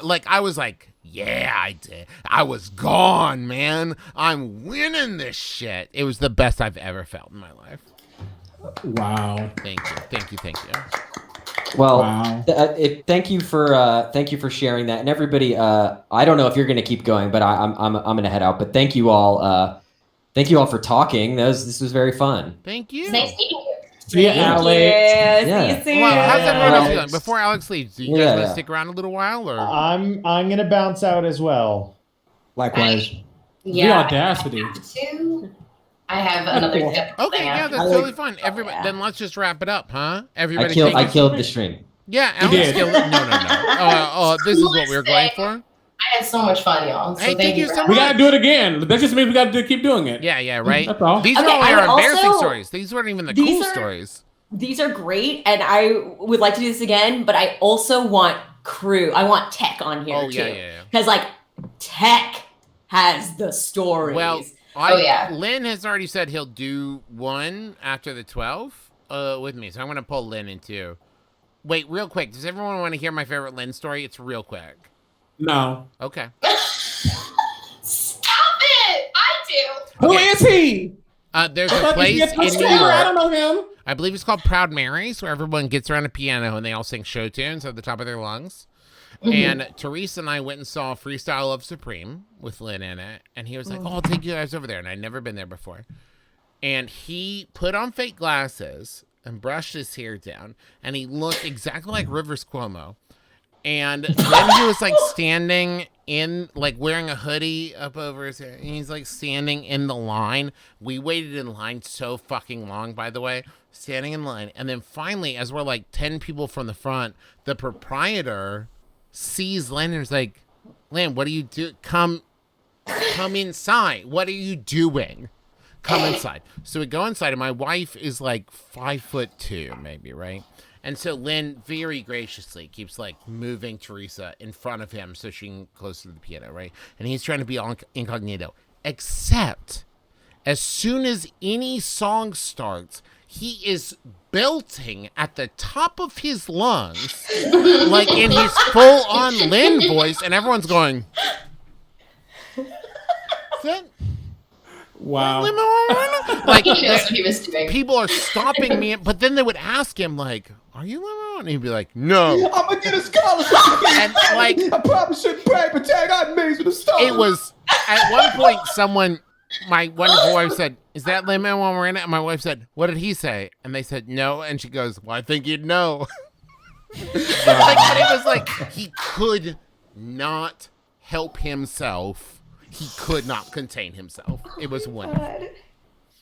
like, I was like, "Yeah, I did. I was gone, man. I'm winning this shit." It was the best I've ever felt in my life. Wow. Thank you. Well, Wow. thank you for sharing that, and everybody. I don't know if you're going to keep going, but I'm going to head out. But thank you all for talking. This was very fun. Thank you. It's nice meeting you. See ya, Thank Alex. you. Yeah. See you soon. Well, how's everyone else Well, feeling? Before Alex leaves, do you guys want to yeah. stick around a little while? Or I'm gonna bounce out as well. Likewise. The audacity. I have another tip. Okay, yeah, Planned. that's totally fine. Then let's just wrap it up, huh? Everybody, I take killed the stream. Yeah, You Alex did. killed it. No. This is what we were going for. I had so much fun, y'all. So Hey, thank you for so having We much. gotta do it again. That just means we gotta keep doing it. Yeah, right. That's all. These Okay, are only I our would embarrassing also- stories. These weren't even the These cool are- stories. These are great, and I would like to do this again, but I also want crew. I want Tech on here Oh, too. yeah. Because like Tech has the stories. Well, yeah. Lynn has already said he'll do one after the 12 with me, so I'm gonna pull Lynn in too. Wait, real quick. Does everyone want to hear my favorite Lynn story? It's real quick. No. Okay. Stop it! I do. Who Okay. is he? There's I a thought place he was in New streamer. I York. don't know him. I believe it's called Proud Marys, where everyone gets around a piano and they all sing show tunes at the top of their lungs. And Teresa and I went and saw Freestyle of Supreme with Lynn in it. And he was like, "Oh, I'll take you guys over there." And I'd never been there before. And he put on fake glasses and brushed his hair down. And he looked exactly like Rivers Cuomo. And then he was like standing in, like wearing a hoodie up over his head. And he's like standing in the line. We waited in line so fucking long, by the way, standing in line. And then finally, as we're like 10 people from the front, the proprietor sees Lynn and is like, "Lynn, what do you do? Come inside. What are you doing? Come inside." So we go inside, and my wife is like 5'2", maybe, right? And so Lynn very graciously keeps like moving Teresa in front of him so she can close to the piano, right? And he's trying to be incognito. Except as soon as any song starts, he is belting at the top of his lungs, like in his full-on Lynn voice, and everyone's going, "Is that Wow. like He knows what he was doing. people are stopping me, but then they would ask him like, "Are you Limo?" And he'd be like, "No." I'm gonna get a scholarship. And like, I probably shouldn't brag, but tag, I amazed with a star. it was at one point someone, my wonderful wife said, "Is that Lin-Manuel when we're in it?" And my wife said, "What did he say?" And they said, "No." And she goes, "Well, I think you'd know." But it was like he could not help himself. He could not contain himself. It was wonderful.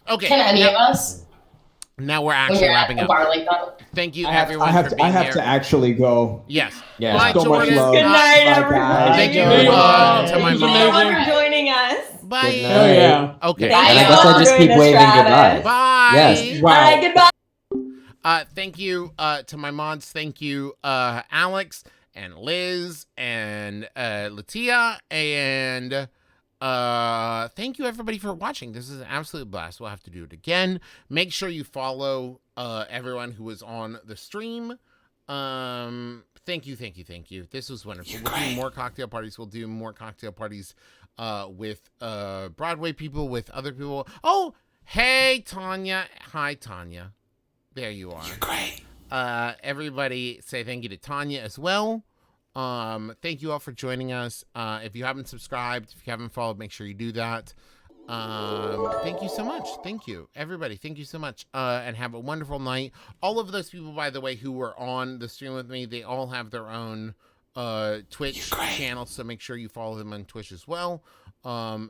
Okay. Can any of us? Now we're When actually you're at wrapping a up. bar like that? Thank you, I have, everyone, I have, for to, being I have here. to actually go. Yes. Yeah. Bye, So much Jordan. love. Good night, Bye, everyone. guys. Thank you Good to night. my It was mom. Thank you so amazing. much for joining us. Bye. Good night. Hell yeah. Okay. Thank And you I guess all I'll for just doing keep this, waving Travis. goodbye. Bye. Yes. Wow. Bye, goodbye. Thank you to my mods. Thank you, Alex and Liz and Latia, and thank you everybody for watching. This is an absolute blast. We'll have to do it again. Make sure you follow everyone who was on the stream. Thank you. This was wonderful. We'll do more cocktail parties. We'll do more cocktail parties with Broadway people, with other people. Oh, hey, Tanya. Hi, Tanya. There you are. You're great. Everybody say thank you to Tanya as well. Thank you all for joining us. If you haven't subscribed, if you haven't followed, make sure you do that. Thank you so much. Thank you, everybody. Thank you so much. And have a wonderful night. All of those people, by the way, who were on the stream with me, they all have their own Twitch channel, so make sure you follow him on Twitch as well.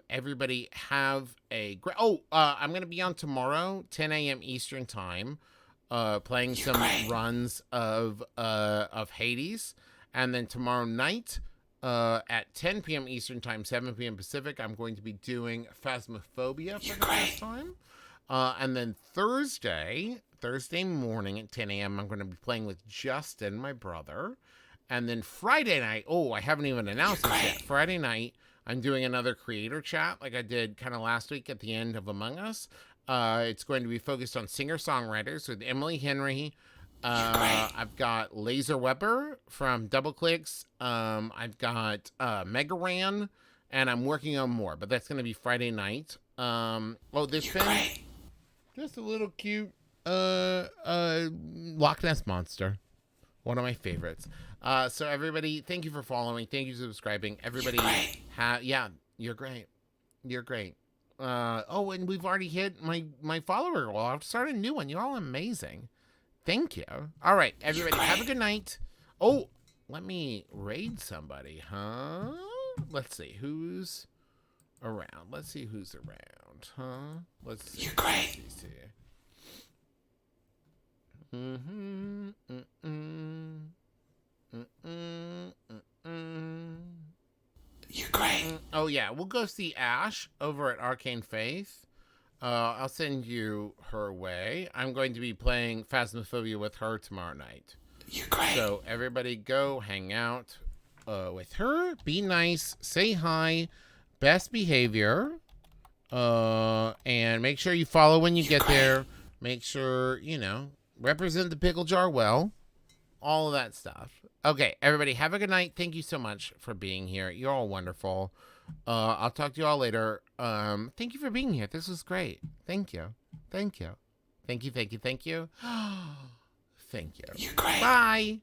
Everybody have a great. I'm gonna be on tomorrow, 10 a.m. Eastern time, playing some runs of Hades, and then tomorrow night, at 10 p.m. Eastern time, 7 p.m. Pacific, I'm going to be doing Phasmophobia for the first time, and then Thursday morning at 10 a.m. I'm going to be playing with Justin, my brother. And then Friday night, I haven't even announced this yet. Friday night, I'm doing another creator chat like I did kind of last week at the end of Among Us. It's going to be focused on singer-songwriters with Emily Henry. I've got Laser Weber from Double Clicks. I've got Megaran, and I'm working on more, but that's going to be Friday night. There's been just a little cute Loch Ness Monster. One of my favorites. So everybody, thank you for following. Thank you for subscribing. Everybody, you're great. You're great. And we've already hit my follower goal. I've started a new one. You're all amazing. Thank you. All right, everybody, have a good night. Oh, let me raid somebody, huh? Let's see who's around. Let's see who's around, huh? Let's see. You're great. Let's see. You're great. Oh yeah, we'll go see Ash over at Arcane Faith. I'll send you her way. I'm going to be playing Phasmophobia with her tomorrow night. You're great. So everybody go hang out with her. Be nice. Say hi. Best behavior. And make sure you follow when you get there. Make sure, represent the pickle jar well. All of that stuff. Okay, everybody, have a good night. Thank you so much for being here. You're all wonderful. I'll talk to you all later. Thank you for being here. This was great. Thank you. Thank you. Thank you, thank you, thank you. Thank you. You're great. Bye.